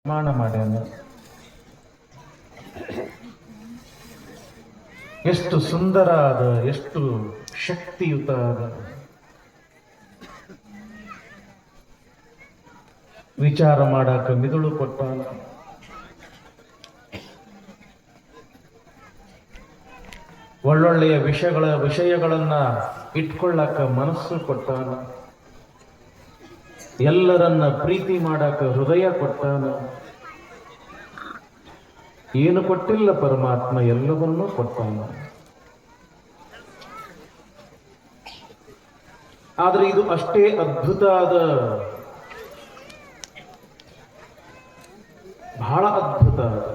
ನಿರ್ಮಾಣ ಮಾಡ್ಯಾನ. ಎಷ್ಟು ಸುಂದರ ಅದ, ಎಷ್ಟು ಶಕ್ತಿಯುತ ಅದ. ವಿಚಾರ ಮಾಡಾಕ ಮಿದುಳು ಕೊಟ್ಟಾನ. ಒಳ್ಳೊಳ್ಳೆಯ ವಿಷಯಗಳನ್ನ ಇಟ್ಕೊಳ್ಳಾಕ ಮನಸ್ಸು ಕೊಟ್ಟಾನ. ಎಲ್ಲರನ್ನ ಪ್ರೀತಿ ಮಾಡಾಕ ಹೃದಯ ಕೊಟ್ಟಾನ. ಏನು ಕೊಟ್ಟಿಲ್ಲ ಪರಮಾತ್ಮ, ಎಲ್ಲವನ್ನೂ ಕೊಟ್ಟಾನ. ಆದ್ರೆ ಇದು ಅಷ್ಟೇ ಅದ್ಭುತ ಆದ, ಬಹಳ ಅದ್ಭುತ ಆದ.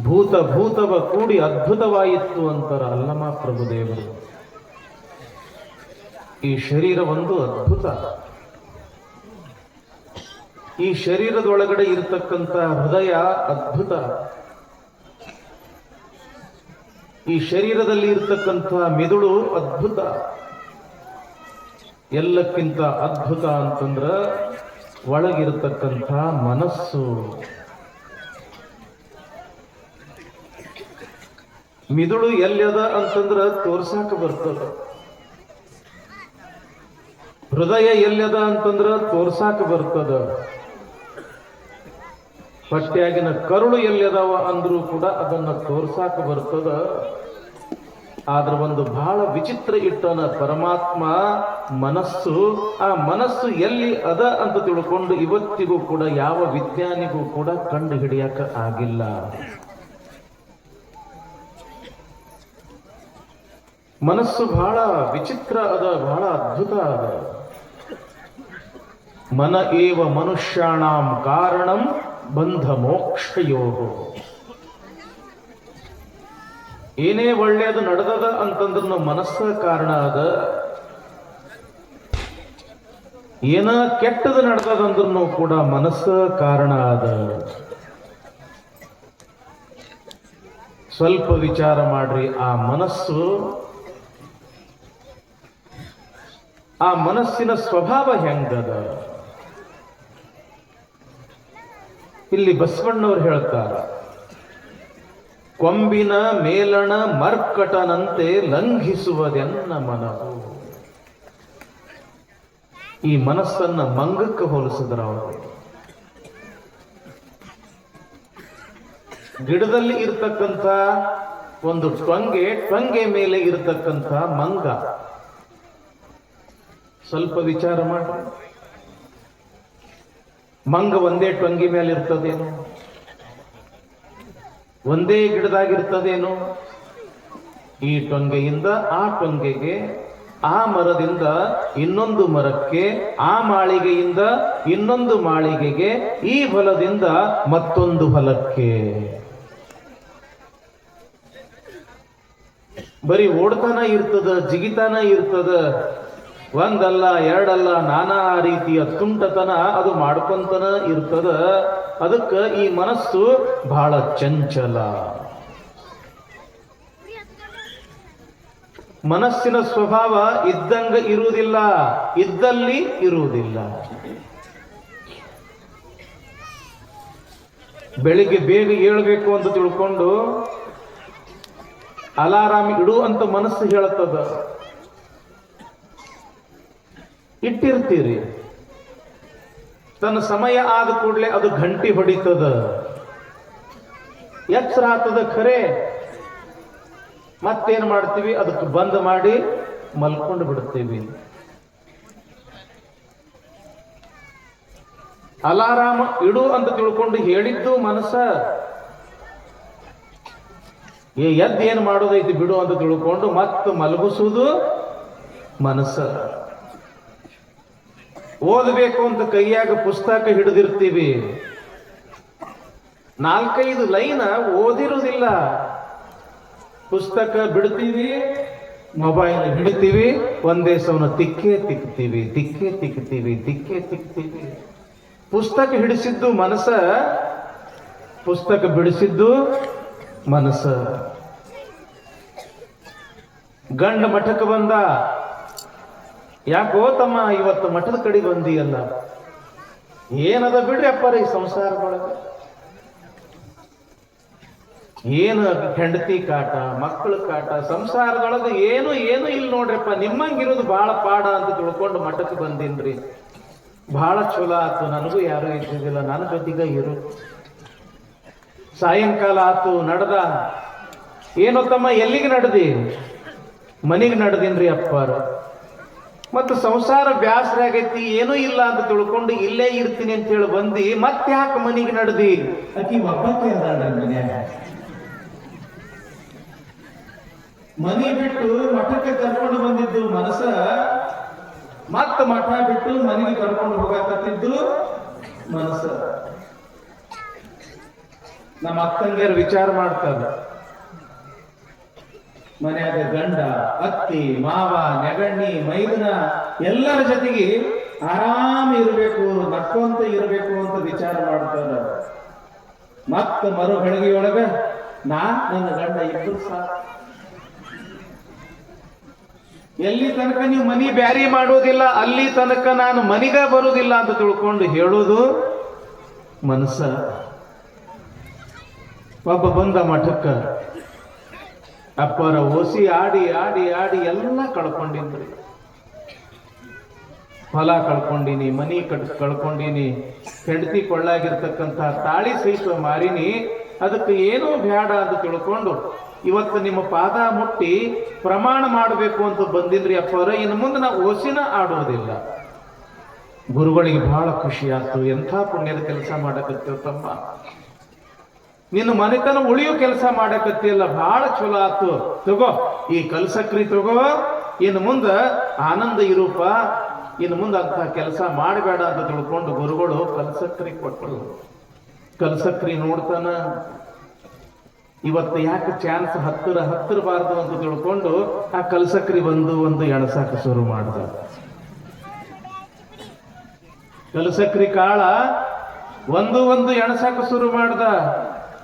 ಭೂತವ ಕೂಡಿ ಅದ್ಭುತವಾಯಿತು ಅಂತಾರ ಅಲ್ಲಮ ಪ್ರಭುದೇವರು. ಈ ಶರೀರ ಒಂದು ಅದ್ಭುತ. ಈ ಶರೀರದೊಳಗಡೆ ಇರತಕ್ಕಂಥ ಹೃದಯ ಅದ್ಭುತ. ಈ ಶರೀರದಲ್ಲಿ ಇರತಕ್ಕಂಥ ಮಿದುಳು ಅದ್ಭುತ. ಎಲ್ಲಕ್ಕಿಂತ ಅದ್ಭುತ ಅಂತಂದ್ರ ಒಳಗಿರತಕ್ಕಂಥ ಮನಸ್ಸು. ಮಿದುಳು ಎಲ್ಲದ ಅಂತಂದ್ರ ತೋರ್ಸಾಕ ಬರ್ತದ. ಹೃದಯ ಎಲ್ಲದ ಅಂತಂದ್ರ ತೋರ್ಸಾಕ ಬರ್ತದ. ಹೊಟ್ಟೆಯಾಗಿನ ಕರುಳು ಎಲ್ಲದಾವ ಅಂದ್ರೂ ಕೂಡ ಅದನ್ನ ತೋರ್ಸಾಕ ಬರ್ತದ. ಆದ್ರ ಒಂದು ಬಹಳ ವಿಚಿತ್ರ ಇಟ್ಟನ ಪರಮಾತ್ಮ ಮನಸ್ಸು. ಆ ಮನಸ್ಸು ಎಲ್ಲಿ ಅದ ಅಂತ ತಿಳ್ಕೊಂಡು ಇವತ್ತಿಗೂ ಕೂಡ ಯಾವ ವಿಜ್ಞಾನಿಗೂ ಕೂಡ ಕಂಡು ಹಿಡಿಯಕ ಆಗಿಲ್ಲ. ಮನಸ್ಸು ಬಹಳ ವಿಚಿತ್ರ ಅದ, ಬಹಳ ಅದ್ಭುತ ಅದ. ಮನ ಏವ ಮನುಷ್ಯಾಣಾಂ ಕಾರಣಂ ಬಂಧ ಮೋಕ್ಷಯೋಗೋ. ಏನೇ ಒಳ್ಳೆಯದು ನಡೆದದ ಅಂತಂದ್ರೂ ಮನಸ್ಸ ಕಾರಣ ಅದ. ಏನ ಕೆಟ್ಟದು ನಡೆದದಂದ್ರೂ ಕೂಡ ಮನಸ್ಸ ಕಾರಣ ಅದ. ಸ್ವಲ್ಪ ವಿಚಾರ ಮಾಡ್ರಿ, ಆ ಮನಸ್ಸಿನ ಸ್ವಭಾವ ಹೆಂಗದ. ಇಲ್ಲಿ ಬಸವಣ್ಣವ್ರು ಹೇಳ್ತಾರ, ಕೊಂಬಿನ ಮೇಲಣ ಮರ್ಕಟನಂತೆ ಲಂಘಿಸುವುದೆನ್ನ ಮನವು. ಈ ಮನಸ್ಸನ್ನ ಮಂಗಕ್ಕೆ ಹೋಲಿಸಿದ್ರ ಅವರು. ಗಿಡದಲ್ಲಿ ಇರತಕ್ಕಂಥ ಒಂದು ಟೊಂಗೆ ಮೇಲೆ ಇರತಕ್ಕಂಥ ಮಂಗ. ಸ್ವಲ್ಪ ವಿಚಾರ ಮಾಡಿ, ಮಂಗ ಒಂದೇ ಟೊಂಗಿ ಮೇಲೆ ಇರ್ತದೇನು? ಒಂದೇ ಗಿಡದಾಗಿರ್ತದೇನು? ಈ ಟೊಂಗೆಯಿಂದ ಆ ಟೊಂಗೆಗೆ, ಆ ಮರದಿಂದ ಇನ್ನೊಂದು ಮರಕ್ಕೆ, ಆ ಮಾಳಿಗೆಯಿಂದ ಇನ್ನೊಂದು ಮಾಳಿಗೆಗೆ, ಈ ಹೊಲದಿಂದ ಮತ್ತೊಂದು ಹೊಲಕ್ಕೆ. ಬರೀ ಓಡ್ತಾನ ಇರ್ತದ, ಜಿಗಿತಾನ ಇರ್ತದ. ಒಂದಲ್ಲ ಎರಡಲ್ಲ ನಾನಾ ರೀತಿಯ ತುಂಟತನ ಅದು ಮಾಡ್ಕೊಂತನ ಇರ್ತದ. ಅದಕ್ಕೆ ಈ ಮನಸ್ಸು ಬಹಳ ಚಂಚಲ. ಮನಸ್ಸಿನ ಸ್ವಭಾವ ಇದ್ದಂಗ ಇರುವುದಿಲ್ಲ, ಇದ್ದಲ್ಲಿ ಇರುವುದಿಲ್ಲ. ಬೆಳಿಗ್ಗೆ ಬೇಗ ಏಳಬೇಕು ಅಂತ ತಿಳ್ಕೊಂಡು ಅಲಾರಾಮ್ ಇಡು ಅಂತ ಮನಸ್ಸು ಹೇಳುತ್ತದ. ಇಟ್ಟಿರ್ತೀರಿ, ತನ್ನ ಸಮಯ ಆದ ಕೂಡಲೇ ಅದು ಗಂಟಿ ಹೊಡಿತದ. ಎಚ್ಚರ ಆಗ್ತದ ಖರೆ. ಮತ್ತೇನ್ ಮಾಡ್ತೀವಿ, ಅದಕ್ಕೆ ಬಂದ್ ಮಾಡಿ ಮಲ್ಕೊಂಡು ಬಿಡ್ತೀವಿ. ಅಲಾರಾಮ್ ಇಡು ಅಂತ ತಿಳ್ಕೊಂಡು ಹೇಳಿದ್ದು ಮನಸ್ಸ. ಏನ್ ಮಾಡೋದೈತಿ ಬಿಡು ಅಂತ ತಿಳ್ಕೊಂಡು ಮತ್ತೆ ಮಲಗಿಸುವುದು ಮನಸ್ಸ. ಓದಬೇಕು ಅಂತ ಕೈಯಾಗ ಪುಸ್ತಕ ಹಿಡಿದಿರ್ತೀವಿ, 4-5 ಲೈನ್ ಓದಿರುವುದಿಲ್ಲ. ಪುಸ್ತಕ ಬಿಡ್ತೀವಿ, ಮೊಬೈಲ್ ಹಿಡಿತೀವಿ, ಒಂದೇ ಸವನ ತಿಕ್ಕೆ ತಿಕ್ತೀವಿ. ಪುಸ್ತಕ ಹಿಡಿಸಿದ್ದು ಮನಸ್ಸ, ಪುಸ್ತಕ ಬಿಡಿಸಿದ್ದು ಮನಸ್ಸ. ಗಂಡ ಮಠಕ್ಕೆ ಬಂದ, ಯಾಕೋ ತಮ್ಮ ಇವತ್ತು ಮಠದ ಕಡೆ ಬಂದಿಯಲ್ಲ? ಏನದ ಬಿಡ್ರಿ ಅಪ್ಪಾರ ಈ ಸಂಸಾರದೊಳಗೆ. ಏನು ಹೆಂಡತಿ ಕಾಟ, ಮಕ್ಕಳ ಕಾಟ, ಸಂಸಾರದೊಳಗೆ ಏನು ಇಲ್ಲ ನೋಡ್ರಪ್ಪ. ನಿಮ್ಮಂಗಿರೋದು ಬಹಳ ಪಾಡ ಅಂತ ತಿಳ್ಕೊಂಡು ಮಠಕ್ಕೆ ಬಂದಿನ್ರಿ. ಬಹಳ ಚಲೋ ಆತು, ನನಗೂ ಯಾರು ಇದ್ದಿದ್ದಿಲ್ಲ, ನನ್ನ ಜೊತೆಗ ಇರು. ಸಾಯಂಕಾಲ ಆತು, ನಡ್ದ. ಏನೋ ತಮ್ಮ ಎಲ್ಲಿಗೆ ನಡ್ದಿ? ಮನೆಗೆ ನಡ್ದಿನ್ರಿ ಅಪ್ಪಾರ. ಮತ್ತು ಸಂಸಾರ ಬ್ಯಾಸರ ಆಗೈತಿ, ಏನೂ ಇಲ್ಲ ಅಂತ ತಿಳ್ಕೊಂಡು ಇಲ್ಲೇ ಇರ್ತೀನಿ ಅಂತ ಹೇಳಿ ಬಂದಿ, ಮತ್ತೆ ಯಾಕೆ ಮನೆಗೆ ನಡ್ದಿ? ಅಕ್ಕಿ ಒಬ್ಬಕ್ಕೆ ಮನಿ ಬಿಟ್ಟು ಮಠಕ್ಕೆ ಕರ್ಕೊಂಡು ಬಂದಿದ್ದು ಮನಸ್ಸ, ಮತ್ತ ಮಠ ಬಿಟ್ಟು ಮನೆಗೆ ಕರ್ಕೊಂಡು ಹೋಗಕತ್ತಿದ್ದು ಮನಸ್ಸ. ನಮ್ಮ ಅಕ್ಕಂಗಿಯರು ವಿಚಾರ ಮಾಡ್ತಾರೆ, ಮನೆಯಾಗ ಗಂಡ, ಅತ್ತಿ, ಮಾವ, ನೆಗಣ್ಣಿ, ಮೈದನ ಎಲ್ಲರ ಜೊತೆಗೆ ಆರಾಮ ಇರಬೇಕು, ನಕ್ಕೊಂತ ಇರಬೇಕು ಅಂತ ವಿಚಾರ ಮಾಡ್ತಾರ. ಮತ್ತ ಮರು ಬೆಳಗ್ಗೆಯೊಳಗ ನನ್ನ ಗಂಡ ಇಬ್ಬರು ಸಾಕು. ಎಲ್ಲಿ ತನಕ ನೀವು ಮನಿ ಬ್ಯಾರಿ ಮಾಡೋದಿಲ್ಲ ಅಲ್ಲಿ ತನಕ ನಾನು ಮನಿಗ ಬರುವುದಿಲ್ಲ ಅಂತ ತಿಳ್ಕೊಂಡು ಹೇಳೋದು ಮನಸ್ಸ. ಒಬ್ಬ ಬಂದ ಮಠಕ್ಕ, ಅಪ್ಪರ ಓಸಿ ಆಡಿ ಆಡಿ ಆಡಿ ಎಲ್ಲ ಕಳ್ಕೊಂಡಿದ್ರಿ. ಹೊಲ ಕಳ್ಕೊಂಡಿನಿ, ಮನಿ ಕಳ್ಕೊಂಡಿನಿ, ಹೆಂಡತಿ ಕೊಳ್ಳಾಗಿರ್ತಕ್ಕಂಥ ತಾಳಿ ಸಹಿತ ಮಾರಿನಿ, ಅದಕ್ಕೆ ಏನೂ ಬೇಡ ಅಂತ ತಿಳ್ಕೊಂಡು ಇವತ್ತು ನಿಮ್ಮ ಪಾದ ಮುಟ್ಟಿ ಪ್ರಮಾಣ ಮಾಡಬೇಕು ಅಂತ ಬಂದಿದ್ರಿ ಅಪ್ಪರ. ಇನ್ನು ಮುಂದೆ ನಾವು ಓಸಿನ ಆಡೋದಿಲ್ಲ. ಗುರುಗಳಿಗೆ ಬಹಳ ಖುಷಿ ಆಯ್ತು. ಎಂಥ ಪುಣ್ಯದ ಕೆಲಸ ಮಾಡಕತ್ತೀವ ತಮ್ಮ, ನಿನ್ನ ಮನೆತನ ಉಳಿಯೋ ಕೆಲಸ ಮಾಡಕತ್ತಿಲ್ಲ, ಬಹಳ ಚಲೋ ಆತು. ತಗೋ ಈ ಕಲ್ಸಕ್ರಿ ತಗೋ, ಇನ್ನು ಮುಂದ ಆನಂದ ಇರೂಪ, ಇನ್ನು ಮುಂದೆ ಅಂತ ಕೆಲಸ ಮಾಡಬೇಡ ಅಂತ ತಿಳ್ಕೊಂಡು ಗುರುಗಳು ಕಲ್ಸಕ್ರಿ ಕೊಟ್ಟರು. ಕಲ್ಸಕ್ರಿ ನೋಡ್ತಾನ, ಇವತ್ತು ಯಾಕೆ ಚಾನ್ಸ್ ಹತ್ತಿರಬಾರ್ದು ಅಂತ ತಿಳ್ಕೊಂಡು ಆ ಕಲ್ಸಕ್ರಿ ಬಂದು ಒಂದು ಎಣಸಾಕ ಶುರು ಮಾಡ್ದ. ಕಲ್ಸಕ್ರಿ ಕಾಳ ಒಂದು ಎಣಸಾಕ ಶುರು ಮಾಡ್ದ.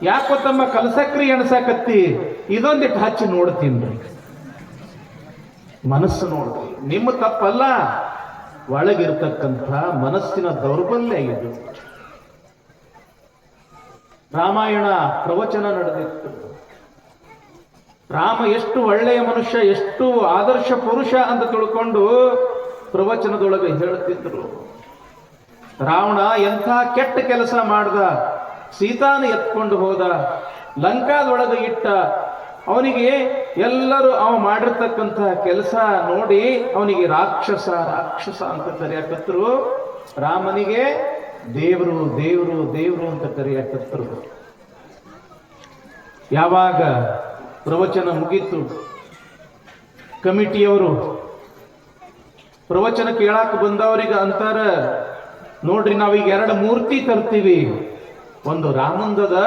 ಯಾಕೋ ತಮ್ಮ ಕಲ್ಸಕ್ರಿ ಎಣಸಾಕತ್ತಿ, ಇದೊಂದಿಟ್ಟು ಹಚ್ಚಿ ನೋಡ್ತೀನಿ. ಮನಸ್ಸು ನೋಡ್ರಿ, ನಿಮ್ಮ ತಪ್ಪಲ್ಲ, ಒಳಗಿರ್ತಕ್ಕಂಥ ಮನಸ್ಸಿನ ದೌರ್ಬಲ್ಯ ಇದು. ರಾಮಾಯಣ ಪ್ರವಚನ ನಡೆದಿತ್ತು. ರಾಮ ಎಷ್ಟು ಒಳ್ಳೆಯ ಮನುಷ್ಯ, ಎಷ್ಟು ಆದರ್ಶ ಪುರುಷ ಅಂತ ತಿಳ್ಕೊಂಡು ಪ್ರವಚನದೊಳಗೆ ಹೇಳುತ್ತಿದ್ರು. ರಾವಣ ಎಂಥ ಕೆಟ್ಟ ಕೆಲಸ ಮಾಡ್ದ, ಸೀತಾನ ಎತ್ಕೊಂಡು ಹೋದ, ಲಂಕಾದೊಳಗೆ ಇಟ್ಟ. ಅವನಿಗೆ ಎಲ್ಲರೂ ಅವ ಮಾಡಿರ್ತಕ್ಕಂಥ ಕೆಲಸ ನೋಡಿ ಅವನಿಗೆ ರಾಕ್ಷಸ ಅಂತ ಕರೆಯಕತ್ತರು. ರಾಮನಿಗೆ ದೇವರು ದೇವರು ದೇವರು ಅಂತ ಕರೆಯಕತ್ತರು. ಯಾವಾಗ ಪ್ರವಚನ ಮುಗೀತು, ಕಮಿಟಿಯವರು ಪ್ರವಚನ ಕೇಳಾಕ ಬಂದವರಿಗೆ ಅಂತಾರ, ನೋಡ್ರಿ ನಾವೀಗ 2 ಮೂರ್ತಿ ತರ್ತೀವಿ, ಒಂದು ರಾಮಂದದ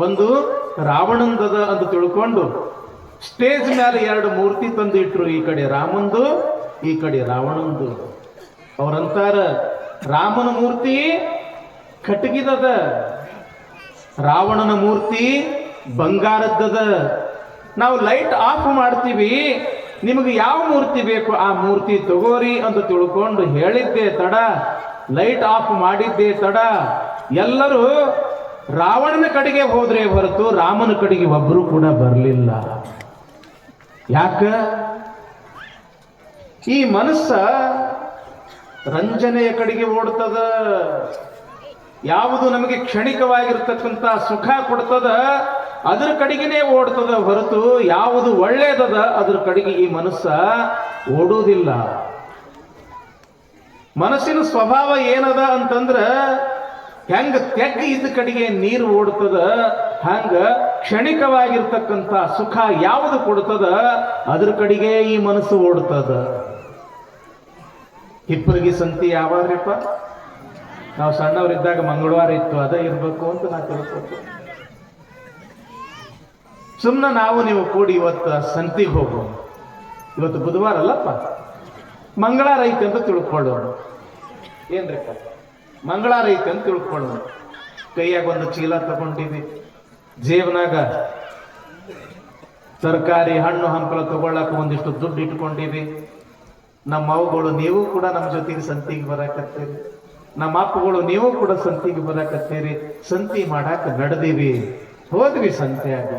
ಒಂದು ರಾವಣಂದದ ಅಂತ ತಿಳ್ಕೊಂಡು ಸ್ಟೇಜ್ ಮೇಲೆ 2 ಮೂರ್ತಿ ತಂದು ಇಟ್ರು. ಈ ಕಡೆ ರಾಮಂದು, ಈ ಕಡೆ ರಾವಣಂದು. ಅವರಂತಾರ, ರಾಮನ ಮೂರ್ತಿ ಕಟಗಿದದ, ರಾವಣನ ಮೂರ್ತಿ ಬಂಗಾರದ್ದದ. ನಾವು ಲೈಟ್ ಆಫ್ ಮಾಡ್ತೀವಿ, ನಿಮಗೆ ಯಾವ ಮೂರ್ತಿ ಬೇಕು ಆ ಮೂರ್ತಿ ತಗೋರಿ ಅಂತ ತಿಳ್ಕೊಂಡು ಹೇಳಿದ್ದೆ ತಡ, ಲೈಟ್ ಆಫ್ ಮಾಡಿದ್ದೆ ತಡ, ಎಲ್ಲರೂ ರಾವಣನ ಕಡೆಗೆ ಹೋದ್ರೆ ಹೊರತು ರಾಮನ ಕಡೆಗೆ ಒಬ್ಬರು ಕೂಡ ಬರಲಿಲ್ಲ. ಯಾಕ? ಈ ಮನಸ್ಸ ರಂಜನೆಯ ಕಡೆಗೆ ಓಡ್ತದ. ಯಾವುದು ನಮಗೆ ಕ್ಷಣಿಕವಾಗಿರ್ತಕ್ಕಂಥ ಸುಖ ಕೊಡ್ತದ ಅದ್ರ ಕಡೆಗೇನೆ ಓಡ್ತದ ಹೊರತು ಯಾವುದು ಒಳ್ಳೆಯದದ ಅದ್ರ ಕಡೆಗೆ ಈ ಮನಸ್ಸ ಓಡುವುದಿಲ್ಲ. ಮನಸ್ಸಿನ ಸ್ವಭಾವ ಏನದ ಅಂತಂದ್ರ, ಹೆಂಗ ತೆಗ್ಗಿ ಇದ್ದ ಕಡೆಗೆ ನೀರು ಓಡ್ತದ, ಹಂಗ ಕ್ಷಣಿಕವಾಗಿರ್ತಕ್ಕಂಥ ಸುಖ ಯಾವುದು ಕೊಡ್ತದ ಅದ್ರ ಕಡೆಗೆ ಈ ಮನಸ್ಸು ಓಡ್ತದ. ಹಿಪ್ಪರಿಗೆ ಸಂತಿ ಯಾವಾಗ್ರಿಪ್ಪ? ನಾವು ಸಣ್ಣವರಿದ್ದಾಗ ಮಂಗಳವಾರ ಇತ್ತು, ಅದ ಇರ್ಬೇಕು ಅಂತ ನಾ ತಿಳ್ಕೊತೀನಿ. ಸುಮ್ಮನೆ ನಾವು ನೀವು ಕೂಡಿ ಇವತ್ತು ಸಂತಿಗೆ ಹೋಗೋಣ. ಇವತ್ತು ಬುಧವಾರ ಅಲ್ಲಪ್ಪ, ಮಂಗಳವಾರ ಐತೆ ಅಂತ ತಿಳ್ಕೊಳ್ಳೋಣ. ಏನ್ರಿಪ್ಪ, ಮಂಗಳವಾರ ಐತೆ ಅಂತ ತಿಳ್ಕೊಳ್ಳೋಣ. ಕೈಯಾಗ ಒಂದು ಚೀಲ ತಗೊಂಡಿವಿ, ಜೇಬ್ನಾಗ ತರಕಾರಿ ಹಣ್ಣು ಹಂಪಲ ತಗೊಳ್ಳಾಕ ಒಂದಿಷ್ಟು ದುಡ್ಡು ಇಟ್ಕೊಂಡಿವಿ. ನಮ್ಮ ಅವುಗಳು ನೀವು ಕೂಡ ನಮ್ಮ ಜೊತೆಗೆ ಸಂತಿಗೆ ಬರಾಕತ್ತೀರಿ. ನಮ್ಮ ಅಪ್ಪಗಳು ನೀವು ಕೂಡ ಸಂತಿಗೆ ಬರಾಕತ್ತೀರಿ, ಸಂತಿ ಮಾಡಾಕ ನಡೆದೀವಿ. ಹೋದ್ವಿ ಸಂತ್ಯಾಗ,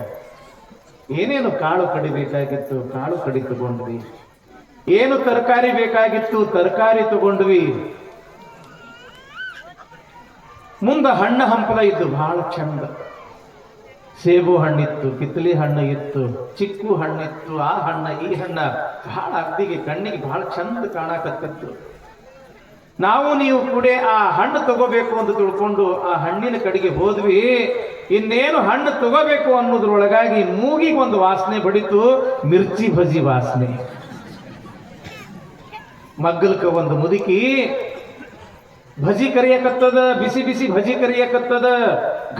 ಏನೇನು ಕಾಳು ಕಡಿಬೇಕಾಗಿತ್ತು ಕಾಳು ಕಡಿ ತಗೊಂಡ್ವಿ, ಏನು ತರಕಾರಿ ಬೇಕಾಗಿತ್ತು ತರಕಾರಿ ತಗೊಂಡ್ವಿ. ಮುಂದ ಹಣ್ಣ ಹಂಪಲ ಇದ್ದು ಬಹಳ ಚಂದ, ಸೇಬು ಹಣ್ಣಿತ್ತು, ಕಿತ್ತಲಿ ಹಣ್ಣು ಇತ್ತು, ಚಿಕ್ಕು ಹಣ್ಣಿತ್ತು, ಆ ಹಣ್ಣ ಈ ಹಣ್ಣ ಬಹಳ ಅಗ್ದಿಗೆ ಕಣ್ಣಿಗೆ ಬಹಳ ಚಂದ ಕಾಣಕತ್ತಿತ್ತು. ನಾವು ನೀವು ಕೂಡ ಆ ಹಣ್ಣು ತಗೋಬೇಕು ಅಂತ ತಿಳ್ಕೊಂಡು ಆ ಹಣ್ಣಿನ ಕಡೆಗೆ ಹೋದ್ವಿ. ಇನ್ನೇನು ಹಣ್ಣು ತಗೋಬೇಕು ಅನ್ನೋದ್ರೊಳಗಾಗಿ ಮೂಗಿಗೆ ಒಂದು ವಾಸನೆ ಬಡಿತು, ಮಿರ್ಚಿ ಬಜಿ ವಾಸನೆ. ಮಗ್ಗಲ್ಕ ಒಂದು ಮುದುಕಿ ಭಜಿ ಕರಿಯಕತ್ತದ, ಬಿಸಿ ಬಿಸಿ ಭಜಿ ಕರಿಯಕತ್ತದ,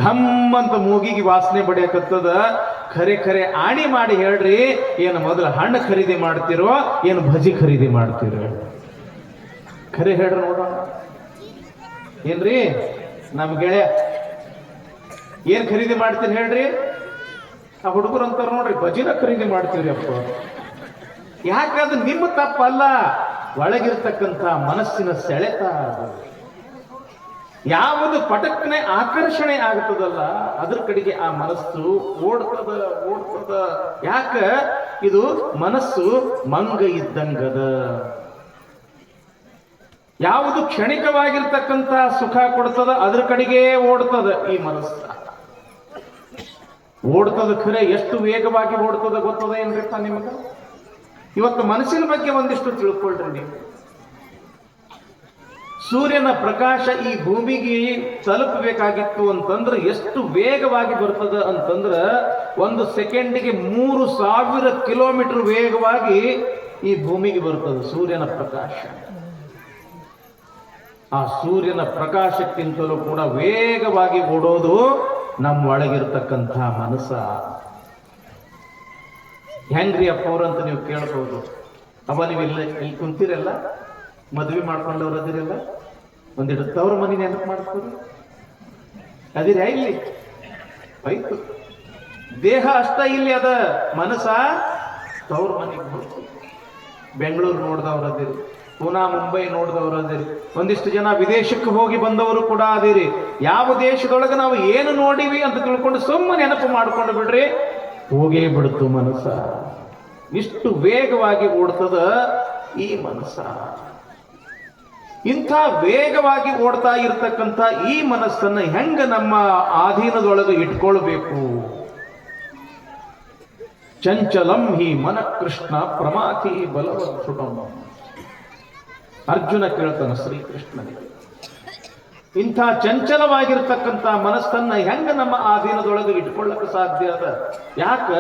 ಘಮ್ ಅಂತ ಮೂಗಿಗೆ ವಾಸನೆ ಬಡಿಯಕತ್ತದ. ಖರೆ ಖರೆ ಆಣಿ ಮಾಡಿ ಹೇಳ್ರಿ, ಏನು ಮೊದಲು ಹಣ್ಣು ಖರೀದಿ ಮಾಡ್ತಿರೋ ಏನು ಭಜಿ ಖರೀದಿ ಮಾಡ್ತಿರೋ? ಖರೆ ಹೇಳ್ರಿ ನೋಡೋಣ. ಏನ್ರಿ ನಮ್ ಗೆಳೆಯ ಏನ್ ಖರೀದಿ ಮಾಡ್ತೀನಿ ಹೇಳ್ರಿ? ಆ ಹುಡುಗರು ಅಂತಾರ ನೋಡ್ರಿ, ಭಜಿನ ಖರೀದಿ ಮಾಡ್ತೀರಿ ಅಪ್ಪ. ಯಾಕಂದ್ರೆ ನಿಮ್ಮ ತಪ್ಪಲ್ಲ, ಒಳಗಿರ್ತಕ್ಕಂಥ ಮನಸ್ಸಿನ ಸೆಳೆತ. ಯಾವುದು ಪಟಕ್ಕನೆ ಆಕರ್ಷಣೆ ಆಗ್ತದಲ್ಲ ಅದ್ರ ಕಡೆಗೆ ಆ ಮನಸ್ಸು ಓಡ್ತದ. ಯಾಕ? ಇದು ಮನಸ್ಸು ಮಂಗ ಇದ್ದಂಗದ. ಯಾವುದು ಕ್ಷಣಿಕವಾಗಿರ್ತಕ್ಕಂಥ ಸುಖ ಕೊಡ್ತದ ಅದ್ರ ಕಡೆಗೆ ಓಡ್ತದ ಈ ಮನಸ್ಸು. ಓಡ್ತದ ಖರೆ, ಎಷ್ಟು ವೇಗವಾಗಿ ಓಡ್ತದ ಗೊತ್ತದ ಏನ್ರಿಪ್ಪ ನಿಮಗ? ಇವತ್ತು ಮನಸ್ಸಿನ ಬಗ್ಗೆ ಒಂದಿಷ್ಟು ತಿಳ್ಕೊಳ್ರಿ ನೀವು. ಸೂರ್ಯನ ಪ್ರಕಾಶ ಈ ಭೂಮಿಗೆ ತಲುಪಬೇಕಾಗಿತ್ತು ಅಂತಂದ್ರೆ ಎಷ್ಟು ವೇಗವಾಗಿ ಬರ್ತದ ಅಂತಂದ್ರ 1 ಸೆಕೆಂಡಿಗೆ 3000 ಕಿಲೋಮೀಟರ್ ವೇಗವಾಗಿ ಈ ಭೂಮಿಗೆ ಬರ್ತದೆ ಸೂರ್ಯನ ಪ್ರಕಾಶ. ಆ ಸೂರ್ಯನ ಪ್ರಕಾಶಕ್ಕಿಂತಲೂ ಕೂಡ ವೇಗವಾಗಿ ಓಡೋದು ನಮ್ಮ ಒಳಗಿರ್ತಕ್ಕಂಥ ಮನಸ್ಸ. ಹೆಂಗ್ರಿ ಅಪ್ಪ ಅವ್ರಂತ ನೀವು ಕೇಳ್ಬೋದು. ಅವ ನೀವು ಇಲ್ಲಿ ಕುಂತಿರಲ್ಲ, ಮದ್ವೆ ಮಾಡ್ಕೊಂಡವ್ರು ಅದಿರಲ್ಲ, ಒಂದಿಟ್ಟು ತವ್ರ ಮನೆ ನೆನಪು ಮಾಡ್ಕೊಳ್ಳಿ. ಅದಿರ ಇಲ್ಲಿ ಆಯ್ತು, ದೇಹ ಅಷ್ಟ ಇಲ್ಲಿ ಅದ, ಮನಸ್ಸ ತವ್ರ ಮನೆಗೆ ಹೋಗ್ತು. ಬೆಂಗಳೂರು ನೋಡ್ದವ್ರು ಅದಿರಿ, ಪೂನಾ ಮುಂಬೈ ನೋಡ್ದವ್ರು ಅದಿರಿ, ಒಂದಿಷ್ಟು ಜನ ವಿದೇಶಕ್ಕೆ ಹೋಗಿ ಬಂದವರು ಕೂಡ ಅದಿರಿ. ಯಾವ ದೇಶದೊಳಗೆ ನಾವು ಏನು ನೋಡಿವಿ ಅಂತ ತಿಳ್ಕೊಂಡು ಸುಮ್ಮನೆ ನೆನಪು ಮಾಡ್ಕೊಂಡು ಬಿಡ್ರಿ, ಹೋಗೇ ಬಿಡ್ತು ಮನಸ್ಸ. ಇಷ್ಟು ವೇಗವಾಗಿ ಓಡ್ತದ ಈ ಮನಸ್ಸ. ಇಂಥ ವೇಗವಾಗಿ ಓಡ್ತಾ ಇರತಕ್ಕಂಥ ಈ ಮನಸ್ಸನ್ನ ಹೆಂಗ ನಮ್ಮ ಆಧೀನದೊಳಗೆ ಇಟ್ಕೊಳ್ಬೇಕು? ಚಂಚಲಂ ಹಿ ಮನ ಕೃಷ್ಣ ಪ್ರಮಾಥಿ ಬಲವತ್ಸುಟಂ. ಅರ್ಜುನ ಕೇಳ್ತಾನ ಶ್ರೀಕೃಷ್ಣನಿಗೆ, ಇಂಥ ಚಂಚಲವಾಗಿರ್ತಕ್ಕಂಥ ಮನಸ್ಸನ್ನ ಹೆಂಗ ನಮ್ಮ ಆಧೀನದೊಳಗೆ ಇಟ್ಕೊಳ್ಳಕ್ಕೆ ಸಾಧ್ಯ ಅದ? ಯಾಕ?